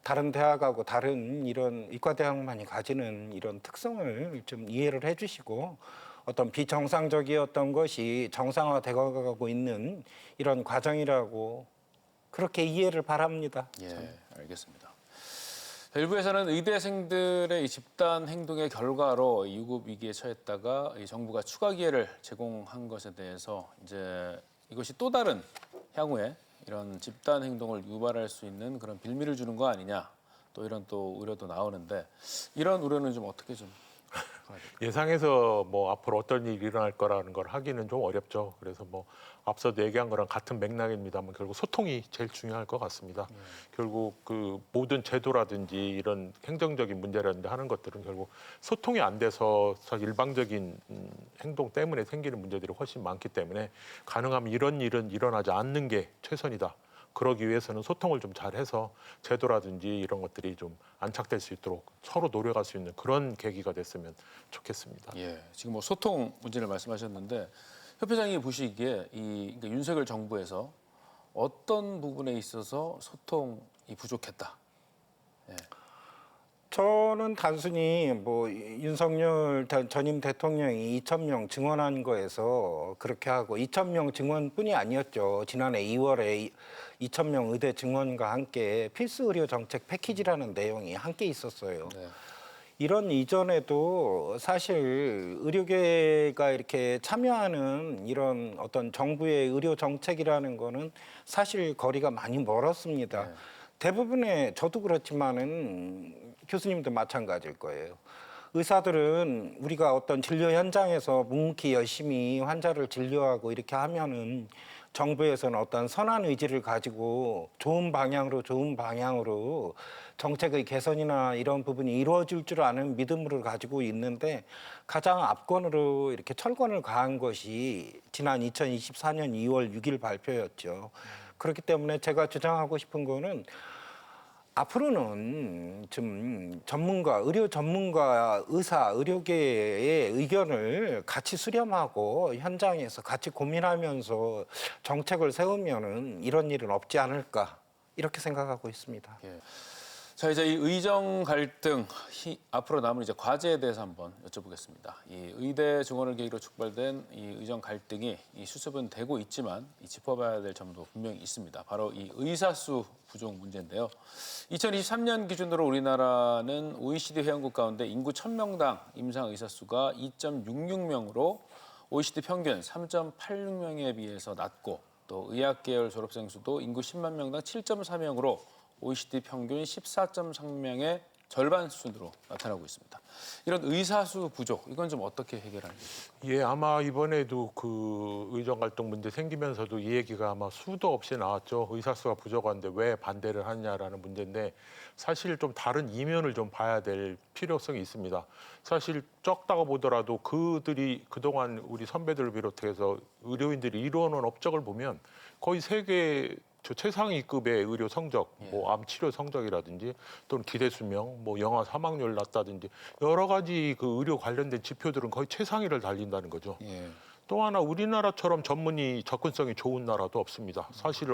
다른 대학하고 다른 이런 의과대학만이 가지는 이런 특성을 좀 이해를 해주시고 어떤 비정상적이었던 것이 정상화되어가고 있는 이런 과정이라고 그렇게 이해를 바랍니다. 예, 알겠습니다. 일부에서는 의대생들의 이 집단 행동의 결과로 유급 위기에 처했다가 이 정부가 추가 기회를 제공한 것에 대해서 이제 이것이 또 다른 향후에 이런 집단 행동을 유발할 수 있는 그런 빌미를 주는 거 아니냐, 또 이런 또 우려도 나오는데 이런 우려는 좀 어떻게 좀 예상해서 뭐 앞으로 어떤 일이 일어날 거라는 걸 하기는 좀 어렵죠. 그래서 뭐 앞서도 얘기한 거랑 같은 맥락입니다만 결국 소통이 제일 중요할 것 같습니다. 결국 그 모든 제도라든지 이런 행정적인 문제라든지 하는 것들은 결국 소통이 안 돼서 사실 일방적인 행동 때문에 생기는 문제들이 훨씬 많기 때문에 가능하면 이런 일은 일어나지 않는 게 최선이다. 그러기 위해서는 소통을 좀 잘해서 제도라든지 이런 것들이 좀 안착될 수 있도록 서로 노력할 수 있는 그런 계기가 됐으면 좋겠습니다. 예, 지금 뭐 소통 문제를 말씀하셨는데 협회장이 보시기에 그러니까 윤석열 정부에서 어떤 부분에 있어서 소통이 부족했다. 예. 저는 단순히 뭐 윤석열 전임 대통령이 2,000명 증원한 거에서 그렇게 하고 2,000명 증원뿐이 아니었죠. 지난해 2월에 2,000명 의대 증원과 함께 필수 의료 정책 패키지라는 내용이 함께 있었어요. 네. 이런 이전에도 사실 의료계가 이렇게 참여하는 이런 어떤 정부의 의료 정책이라는 거는 사실 거리가 많이 멀었습니다. 네. 대부분의 저도 그렇지만은 교수님도 마찬가지일 거예요. 의사들은 우리가 어떤 진료 현장에서 묵묵히 열심히 환자를 진료하고 이렇게 하면은 정부에서는 어떤 선한 의지를 가지고 좋은 방향으로 정책의 개선이나 이런 부분이 이루어질 줄 아는 믿음을 가지고 있는데 가장 압권으로 이렇게 철권을 가한 것이 지난 2024년 2월 6일 발표였죠. 그렇기 때문에 제가 주장하고 싶은 거는 앞으로는 좀 의료 전문가, 의사, 의료계의 의견을 같이 수렴하고 현장에서 같이 고민하면서 정책을 세우면은 이런 일은 없지 않을까 이렇게 생각하고 있습니다. 예. 자, 이제 이 의정 갈등 앞으로 남은 이제 과제에 대해서 한번 여쭤보겠습니다. 이 의대 증원을 계기로 촉발된 이 의정 갈등이 이 수습은 되고 있지만 이 짚어봐야 될 점도 분명히 있습니다. 바로 이 의사수 부족 문제인데요. 2023년 기준으로 우리나라는 OECD 회원국 가운데 인구 1,000명당 임상 의사 수가 2.66명으로 OECD 평균 3.86명에 비해서 낮고 또 의학 계열 졸업생 수도 인구 10만 명당 7.4명으로 OECD 평균 14.3명의 절반 수준으로 나타나고 있습니다. 이런 의사수 부족, 이건 좀 어떻게 해결하는 것일까요? 예, 아마 이번에도 그 의정 갈등 문제 생기면서도 이 얘기가 아마 수도 없이 나왔죠. 의사수가 부족한데 왜 반대를 하냐라는 문제인데 사실 좀 다른 이면을 좀 봐야 될 필요성이 있습니다. 사실 적다고 보더라도 그들이 그동안 우리 선배들을 비롯해서 의료인들이 이루어놓은 업적을 보면 거의 세계 최상위급의 의료 성적, 뭐 암 치료 성적이라든지 또는 기대 수명, 뭐 영아 사망률 낮다든지 여러 가지 그 의료 관련된 지표들은 거의 최상위를 달린다는 거죠. 예. 또 하나 우리나라처럼 전문의 접근성이 좋은 나라도 없습니다. 사실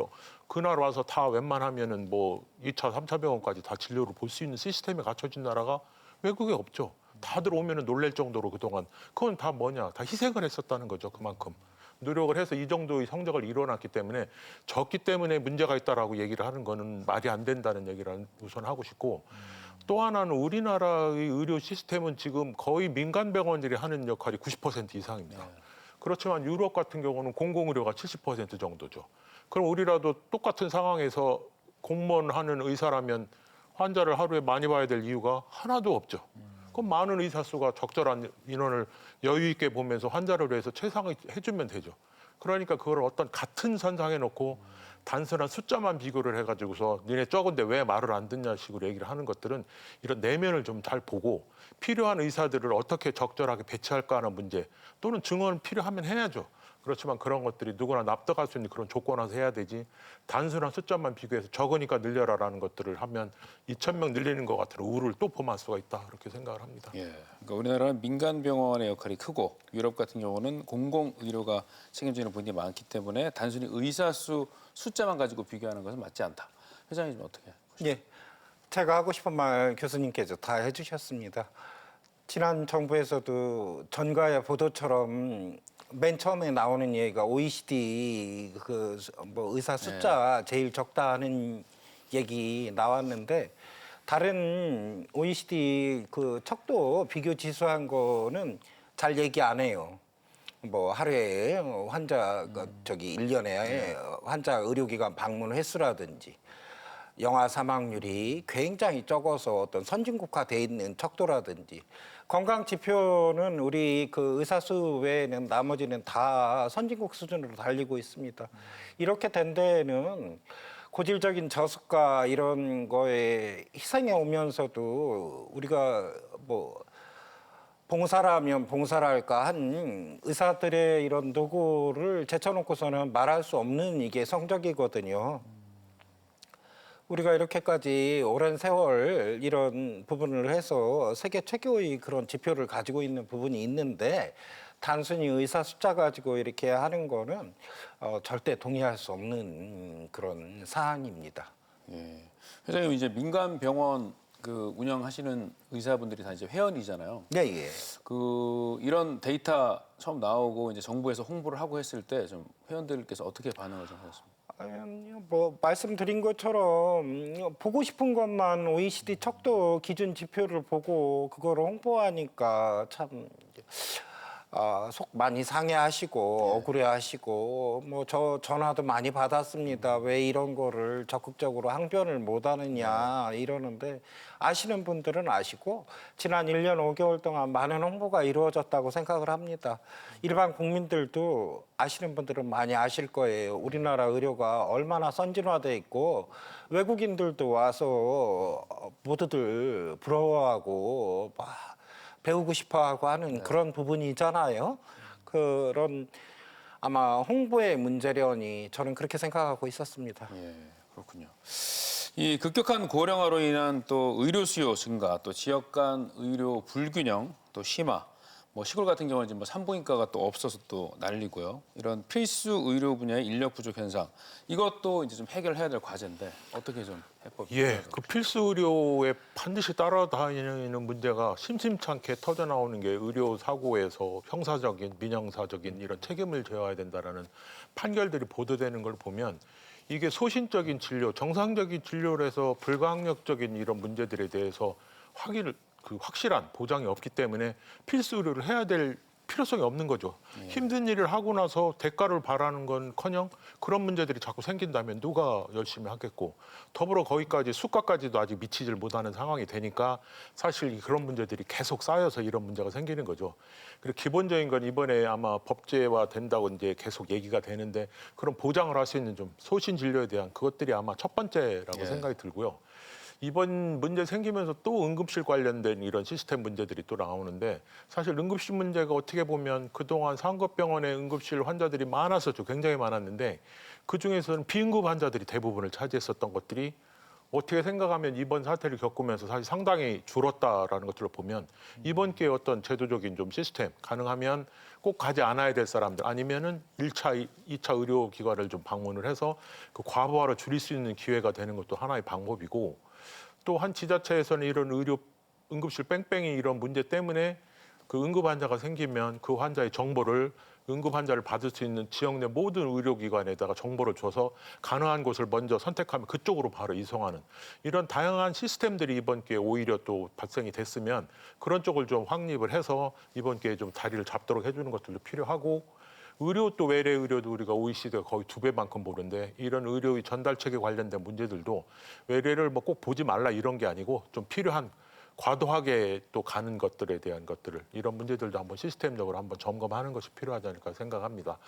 그날 와서 다 웬만하면은 뭐 2차, 3차 병원까지 다 진료를 볼 수 있는 시스템이 갖춰진 나라가 외국에 없죠. 다들 오면은 놀랄 정도로 그동안 그건 다 뭐냐, 다 희생을 했었다는 거죠. 그만큼. 노력을 해서 이 정도의 성적을 이뤄놨기 때문에 적기 때문에 문제가 있다라고 얘기를 하는 거는 말이 안 된다는 얘기를 우선 하고 싶고 또 하나는 우리나라의 의료 시스템은 지금 거의 민간 병원들이 하는 역할이 90% 이상입니다. 그렇지만 유럽 같은 경우는 공공의료가 70% 정도죠. 그럼 우리라도 똑같은 상황에서 공무원 하는 의사라면 환자를 하루에 많이 봐야 될 이유가 하나도 없죠. 그럼 많은 의사 수가 적절한 인원을 여유 있게 보면서 환자를 위해서 최상을 해주면 되죠. 그러니까 그걸 어떤 같은 선상에 놓고 단순한 숫자만 비교를 해가지고서 니네 적은데 왜 말을 안 듣냐 식으로 얘기를 하는 것들은 이런 내면을 좀 잘 보고 필요한 의사들을 어떻게 적절하게 배치할까 하는 문제 또는 증언 필요하면 해야죠. 그렇지만 그런 것들이 누구나 납득할 수 있는 그런 조건에서 해야 되지 단순한 숫자만 비교해서 적으니까 늘려라라는 것들을 하면 2,000명 늘리는 것 같은 우를 또 범할 수가 있다 그렇게 생각을 합니다. 예, 그러니까 우리나라는 민간 병원의 역할이 크고 유럽 같은 경우는 공공의료가 책임지는 부분이 많기 때문에 단순히 의사 수 숫자만 가지고 비교하는 것은 맞지 않다. 회장님 어떻게 보십니까? 예. 제가 하고 싶은 말 교수님께서 다 해주셨습니다. 지난 정부에서도 전가의 보도처럼 맨 처음에 나오는 얘기가 OECD 뭐 의사 숫자 제일 적다 하는 얘기 나왔는데 다른 OECD 그 척도 비교 지수한 거는 잘 얘기 안 해요. 뭐 하루에 환자 저기 1년에 환자 의료기관 방문 횟수라든지 영아 사망률이 굉장히 적어서 어떤 선진국화돼 있는 척도라든지 건강 지표는 우리 그 의사 수 외에는 나머지는 다 선진국 수준으로 달리고 있습니다. 이렇게 된 데에는 고질적인 저수가 이런 거에 희생해 오면서도 우리가 뭐 봉사라면 봉사랄까 한 의사들의 이런 노고를 제쳐놓고서는 말할 수 없는 이게 성적이거든요. 우리가 이렇게까지 오랜 세월 이런 부분을 해서 세계 최고의 그런 지표를 가지고 있는 부분이 있는데 단순히 의사 숫자 가지고 이렇게 하는 거는 절대 동의할 수 없는 그런 사안입니다. 예. 회장님 이제 민간 병원 그 운영하시는 의사분들이 다 이제 회원이잖아요. 네, 예. 그 이런 데이터 처음 나오고 이제 정부에서 홍보를 하고 했을 때 좀 회원들께서 어떻게 반응을 좀 하셨습니까? 뭐 말씀드린 것처럼 보고 싶은 것만 OECD 척도 기준 지표를 보고 그거를 홍보하니까 참 속 많이 상해하시고 억울해하시고 뭐 저 전화도 많이 받았습니다. 왜 이런 거를 적극적으로 항변을 못하느냐 이러는데 아시는 분들은 아시고 지난 1년 5개월 동안 많은 홍보가 이루어졌다고 생각을 합니다. 일반 국민들도 아시는 분들은 많이 아실 거예요. 우리나라 의료가 얼마나 선진화돼 있고 외국인들도 와서 모두들 부러워하고 막 배우고 싶어하고 하는 그런 부분이잖아요. 그런 아마 홍보의 문제려니 저는 그렇게 생각하고 있었습니다. 예, 그렇군요. 이 급격한 고령화로 인한 또 의료 수요 증가, 또 지역 간 의료 불균형, 또 심화, 뭐 시골 같은 경우는 이제 뭐 산부인과가 또 없어서 또 난리고요. 이런 필수 의료 분야의 인력 부족 현상, 이것도 이제 좀 해결해야 될 과제인데 어떻게 좀 해법이? 예, 그 필수 의료에 반드시 따라다니는 문제가 심심찮게 터져 나오는 게 의료 사고에서 형사적인, 민형사적인 이런 책임을 져야 된다라는 판결들이 보도되는 걸 보면 이게 소신적인 진료, 정상적인 진료를 해서 불가항력적인 이런 문제들에 대해서 확실한 보장이 없기 때문에 필수 의료를 해야 될 필요성이 없는 거죠. 힘든 일을 하고 나서 대가를 바라는 건커녕 그런 문제들이 자꾸 생긴다면 누가 열심히 하겠고 더불어 거기까지 수가까지도 아직 미치질 못하는 상황이 되니까 사실 그런 문제들이 계속 쌓여서 이런 문제가 생기는 거죠. 그리고 기본적인 건 이번에 아마 법제화 된다고 이제 계속 얘기가 되는데 그런 보장을 할 수 있는 좀 소신 진료에 대한 그것들이 아마 첫 번째라고 생각이 들고요. 이번 문제 생기면서 또 응급실 관련된 이런 시스템 문제들이 또 나오는데 사실 응급실 문제가 어떻게 보면 그동안 상급병원의 응급실 환자들이 많았었죠. 굉장히 많았는데 그중에서는 비응급 환자들이 대부분을 차지했었던 것들이 어떻게 생각하면 이번 사태를 겪으면서 사실 상당히 줄었다라는 것들을 보면 이번 기회에 어떤 제도적인 좀 시스템 가능하면 꼭 가지 않아야 될 사람들 아니면은 1차, 2차 의료기관을 좀 방문을 해서 그 과부하를 줄일 수 있는 기회가 되는 것도 하나의 방법이고 또 한 지자체에서는 이런 의료 응급실 뺑뺑이 이런 문제 때문에 그 응급 환자가 생기면 그 환자의 정보를 응급 환자를 받을 수 있는 지역 내 모든 의료기관에다가 정보를 줘서 가능한 곳을 먼저 선택하면 그쪽으로 바로 이송하는 이런 다양한 시스템들이 이번 기회에 오히려 또 발생이 됐으면 그런 쪽을 좀 확립을 해서 이번 기회에 좀 자리를 잡도록 해주는 것들도 필요하고 의료 또 외래 의료도 우리가 OECD가 거의 2배만큼 보는데 이런 의료의 전달 체계 관련된 문제들도 외래를 뭐 꼭 보지 말라 이런 게 아니고 좀 필요한 과도하게 또 가는 것들에 대한 것들을 이런 문제들도 한번 시스템적으로 한번 점검하는 것이 필요하지 않을까 생각합니다.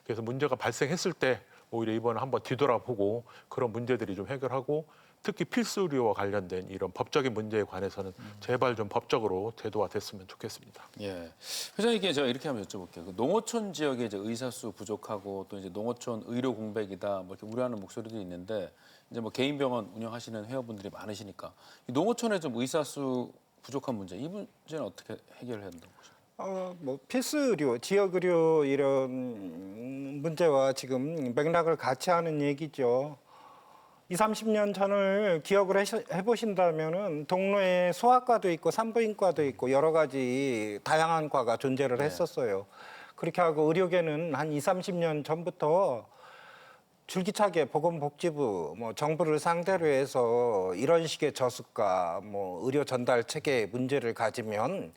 그래서 문제가 발생했을 때 오히려 이번에 한번 뒤돌아보고 그런 문제들이 좀 해결하고 특히 필수 의료와 관련된 이런 법적인 문제에 관해서는 제발 좀 법적으로 제도화됐으면 좋겠습니다. 예, 회장님께 제가 이렇게 한번 여쭤볼게요. 그 농어촌 지역에 이제 의사 수 부족하고 또 이제 농어촌 의료 공백이다 뭐 이렇게 우려하는 목소리도 있는데 이제 뭐 개인 병원 운영하시는 회원분들이 많으시니까 이 농어촌에 좀 의사 수 부족한 문제 이 문제는 어떻게 해결해야 된다고 보십니까? 뭐 필수 의료, 지역 의료 이런 문제와 지금 맥락을 같이 하는 얘기죠. 30년 전을 기억을 해보신다면은 동로에 소아과도 있고 산부인과도 있고 여러 가지 다양한 과가 존재를 했었어요. 그렇게 하고 의료계는 한 30년 전부터 줄기차게 보건복지부, 뭐 정부를 상대로 해서 이런 식의 저수가, 뭐 의료 전달 체계 문제를 가지면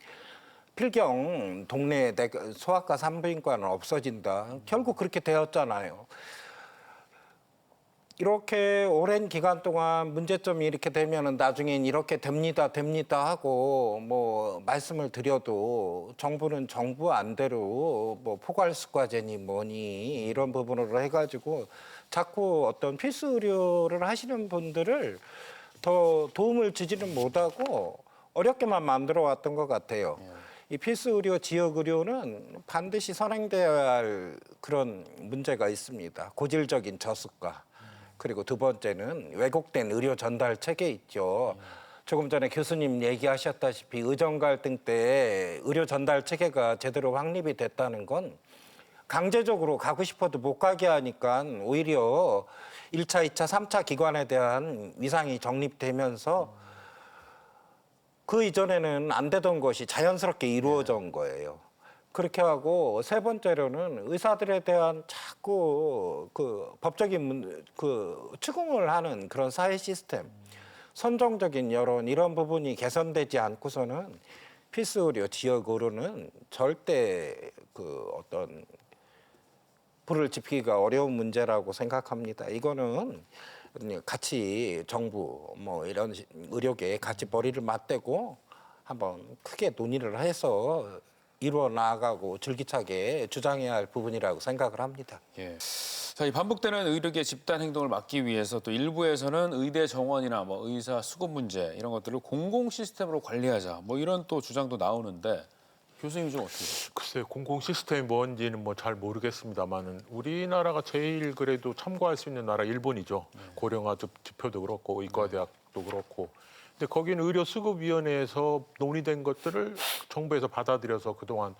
필경 동네 소아과 산부인과는 없어진다. 결국 그렇게 되었잖아요. 이렇게 오랜 기간 동안 문제점이 이렇게 되면은 나중엔 이렇게 됩니다 하고 뭐 말씀을 드려도 정부는 정부 안대로 뭐 포괄수과제니 뭐니 이런 부분으로 해가지고 자꾸 어떤 필수 의료를 하시는 분들을 더 도움을 주지는 못하고 어렵게만 만들어 왔던 것 같아요. 이 필수 의료, 지역 의료는 반드시 선행돼야 할 그런 문제가 있습니다. 고질적인 저수가. 그리고 두 번째는 왜곡된 의료 전달 체계 있죠. 조금 전에 교수님 얘기하셨다시피 의정 갈등 때 의료 전달 체계가 제대로 확립이 됐다는 건 강제적으로 가고 싶어도 못 가게 하니까 오히려 1차, 2차, 3차 기관에 대한 위상이 정립되면서 그 이전에는 안 되던 것이 자연스럽게 이루어진 거예요. 그렇게 하고 세 번째로는 의사들에 대한 자꾸 그 법적인 그 추궁을 하는 그런 사회 시스템, 선정적인 여론 이런 부분이 개선되지 않고서는 필수 의료, 지역 의료는 절대 그 어떤 불을 지피기가 어려운 문제라고 생각합니다. 이거는 같이 정부 뭐 이런 의료계에 같이 머리를 맞대고 한번 크게 논의를 해서 이루어 나아가고 줄기차게 주장해야 할 부분이라고 생각을 합니다. 예. 자, 이 반복되는 의료계 집단 행동을 막기 위해서 또 일부에서는 의대 정원이나 뭐 의사 수급 문제 이런 것들을 공공 시스템으로 관리하자 뭐 이런 또 주장도 나오는데 교수님 좀 어떻게 보세요? 글쎄요, 공공 시스템이 뭔지는 뭐 잘 모르겠습니다만은 우리나라가 제일 그래도 참고할 수 있는 나라 일본이죠. 고령화 지표도 그렇고 의과대학도 그렇고. 근데 거기는 의료수급위원회에서 논의된 것들을 정부에서 받아들여서 그동안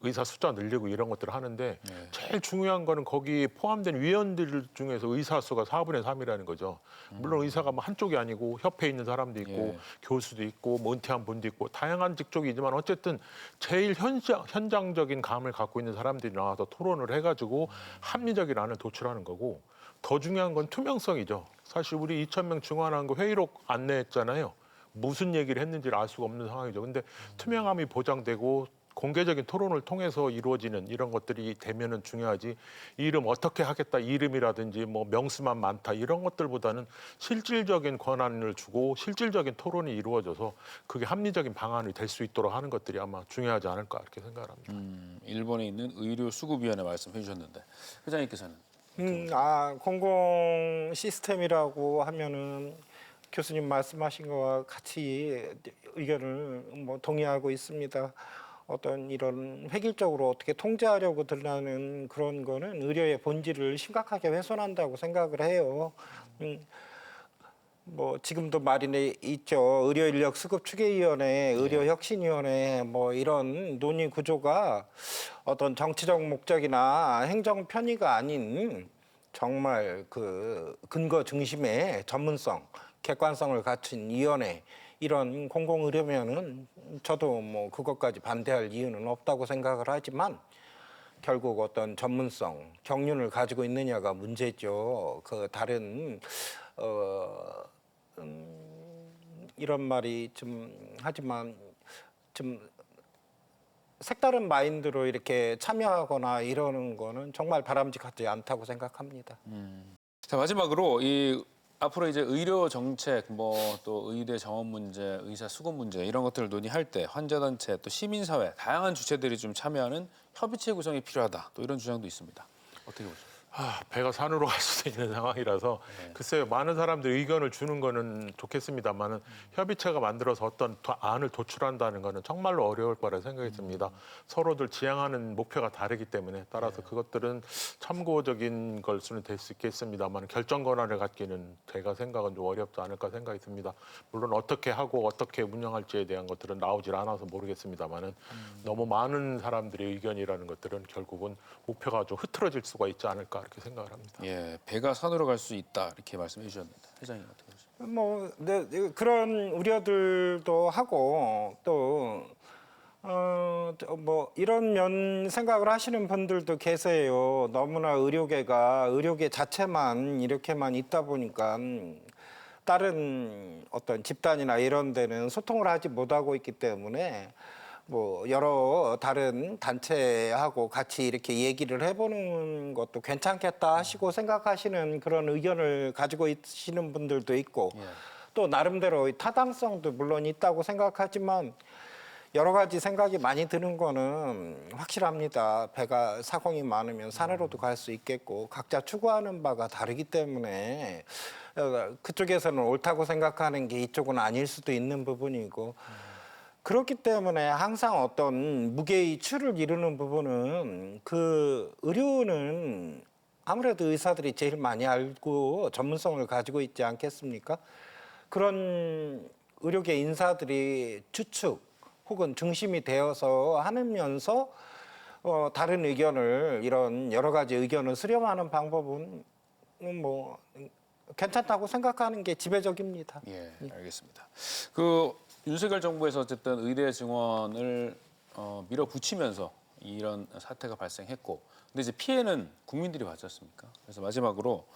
의사 숫자 늘리고 이런 것들을 하는데 제일 중요한 거는 거기에 포함된 위원들 중에서 의사 수가 4분의 3이라는 거죠. 물론 의사가 뭐 한쪽이 아니고 협회에 있는 사람도 있고 교수도 있고 뭐 은퇴한 분도 있고 다양한 직종이지만 어쨌든 제일 현장적인 감을 갖고 있는 사람들이 나와서 토론을 해가지고 합리적인 안을 도출하는 거고 더 중요한 건 투명성이죠. 사실 우리 2,000명 중환한 거 회의록 안내했잖아요. 무슨 얘기를 했는지를 알 수가 없는 상황이죠. 근데 투명함이 보장되고 공개적인 토론을 통해서 이루어지는 이런 것들이 되면은 중요하지. 이 이름 어떻게 하겠다 이름이라든지 뭐 명수만 많다 이런 것들보다는 실질적인 권한을 주고 실질적인 토론이 이루어져서 그게 합리적인 방안이 될 수 있도록 하는 것들이 아마 중요하지 않을까 이렇게 생각을 합니다. 일본에 있는 의료수급위원회 말씀해 주셨는데 회장님께서는? 공공 시스템이라고 하면은 교수님 말씀하신 거와 같이 의견을 뭐 동의하고 있습니다. 어떤 이런 획일적으로 어떻게 통제하려고 들라는 그런 거는 의료의 본질을 심각하게 훼손한다고 생각을 해요. 뭐 지금도 말이 있죠. 의료인력 수급 추계위원회, 의료혁신위원회 뭐 이런 논의 구조가 어떤 정치적 목적이나 행정 편의가 아닌 정말 그 근거 중심의 전문성, 객관성을 갖춘 위원회 이런 공공의료면은 저도 뭐 그것까지 반대할 이유는 없다고 생각을 하지만 결국 어떤 전문성, 경륜을 가지고 있느냐가 문제죠. 그 다른 이런 말이 좀 하지만 좀 색다른 마인드로 이렇게 참여하거나 이러는 거는 정말 바람직하지 않다고 생각합니다. 자, 마지막으로 이 앞으로 이제 의료 정책, 뭐 또 의대 정원 문제, 의사 수급 문제 이런 것들을 논의할 때 환자단체 또 시민사회 다양한 주체들이 좀 참여하는 협의체 구성이 필요하다. 또 이런 주장도 있습니다. 어떻게 보세요? 배가 산으로 갈 수도 있는 상황이라서 글쎄요, 많은 사람들이 의견을 주는 거는 좋겠습니다만은 협의체가 만들어서 어떤 안을 도출한다는 거는 정말로 어려울 거라 생각이 듭니다. 서로들 지향하는 목표가 다르기 때문에 따라서 그것들은 참고적인 걸 수는 될 수 있겠습니다만 결정 권한을 갖기는 제가 생각은 좀 어렵지 않을까 생각이 듭니다. 물론 어떻게 하고 어떻게 운영할지에 대한 것들은 나오질 않아서 모르겠습니다만은 너무 많은 사람들의 의견이라는 것들은 결국은 목표가 좀 흐트러질 수가 있지 않을까 이렇게 생각을 합니다. 예, 배가 산으로 갈 수 있다 이렇게 말씀해 주셨는데 회장님 어떻게 보세요? 네, 그런 우려들도 하고 또 이런 면 생각을 하시는 분들도 계세요. 너무나 의료계 자체만 이렇게만 있다 보니까 다른 어떤 집단이나 이런 데는 소통을 하지 못하고 있기 때문에 여러 다른 단체하고 같이 이렇게 얘기를 해보는 것도 괜찮겠다 하시고 생각하시는 그런 의견을 가지고 있으시는 분들도 있고 또 나름대로 타당성도 물론 있다고 생각하지만 여러 가지 생각이 많이 드는 거는 확실합니다. 배가 사공이 많으면 산으로도 갈 수 있겠고 각자 추구하는 바가 다르기 때문에 그쪽에서는 옳다고 생각하는 게 이쪽은 아닐 수도 있는 부분이고 그렇기 때문에 항상 어떤 무게의 추를 이루는 부분은 그 의료는 아무래도 의사들이 제일 많이 알고 전문성을 가지고 있지 않겠습니까? 그런 의료계 인사들이 주축 혹은 중심이 되어서 하면서 다른 의견을 이런 여러 가지 의견을 수렴하는 방법은 괜찮다고 생각하는 게 지배적입니다. 예, 알겠습니다. 그 윤석열 정부에서 어쨌든 의대 증원을 밀어붙이면서 이런 사태가 발생했고, 근데 이제 피해는 국민들이 받지 않습니까? 그래서 마지막으로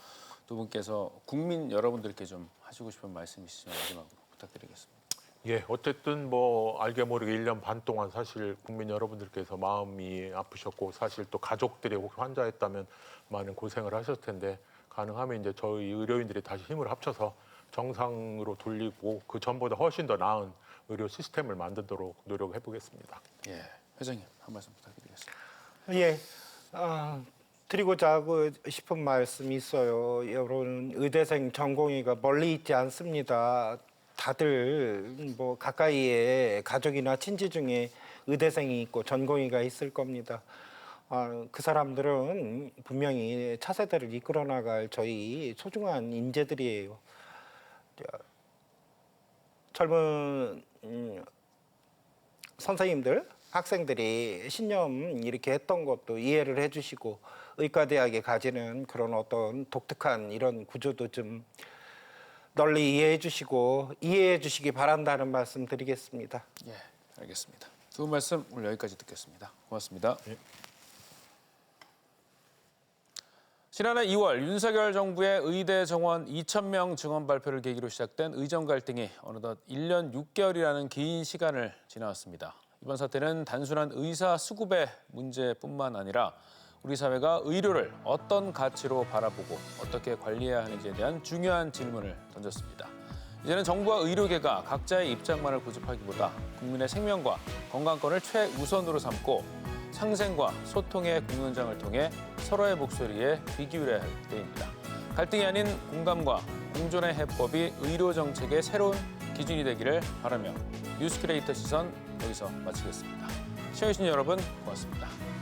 두 분께서 국민 여러분들께 좀 하시고 싶은 말씀 있으시면 마지막으로 부탁드리겠습니다. 예, 어쨌든 알게 모르게 1년 반 동안 사실 국민 여러분들께서 마음이 아프셨고 사실 또 가족들이 혹시 환자였다면 많은 고생을 하셨을 텐데 가능하면 이제 저희 의료인들이 다시 힘을 합쳐서 정상으로 돌리고 그 전보다 훨씬 더 나은 의료 시스템을 만들도록 노력해 보겠습니다. 예, 회장님 한 말씀 부탁드리겠습니다. 예, 드리고자 하고 싶은 말씀이 있어요. 여러분 의대생 전공의가 멀리 있지 않습니다. 다들 가까이에 가족이나 친지 중에 의대생이 있고 전공의가 있을 겁니다. 그 사람들은 분명히 차세대를 이끌어 나갈 저희 소중한 인재들이에요. 젊은 선생님들, 학생들이 신념 이렇게 했던 것도 이해를 해주시고 의과대학에 가지는 그런 어떤 독특한 이런 구조도 좀 널리 이해해 주시기 바란다는 말씀 드리겠습니다. 예, 알겠습니다. 두 분 말씀 오늘 여기까지 듣겠습니다. 고맙습니다. 예. 지난해 2월 윤석열 정부의 의대 정원 2,000명 증원 발표를 계기로 시작된 의정 갈등이 어느덧 1년 6개월이라는 긴 시간을 지나왔습니다. 이번 사태는 단순한 의사 수급의 문제뿐만 아니라 우리 사회가 의료를 어떤 가치로 바라보고 어떻게 관리해야 하는지에 대한 중요한 질문을 던졌습니다. 이제는 정부와 의료계가 각자의 입장만을 고집하기보다 국민의 생명과 건강권을 최우선으로 삼고 상생과 소통의 공론장을 통해 서로의 목소리에 귀 기울여야 할 때입니다. 갈등이 아닌 공감과 공존의 해법이 의료 정책의 새로운 기준이 되기를 바라며 뉴스큐레이터 시선 여기서 마치겠습니다. 시청해주신 여러분 고맙습니다.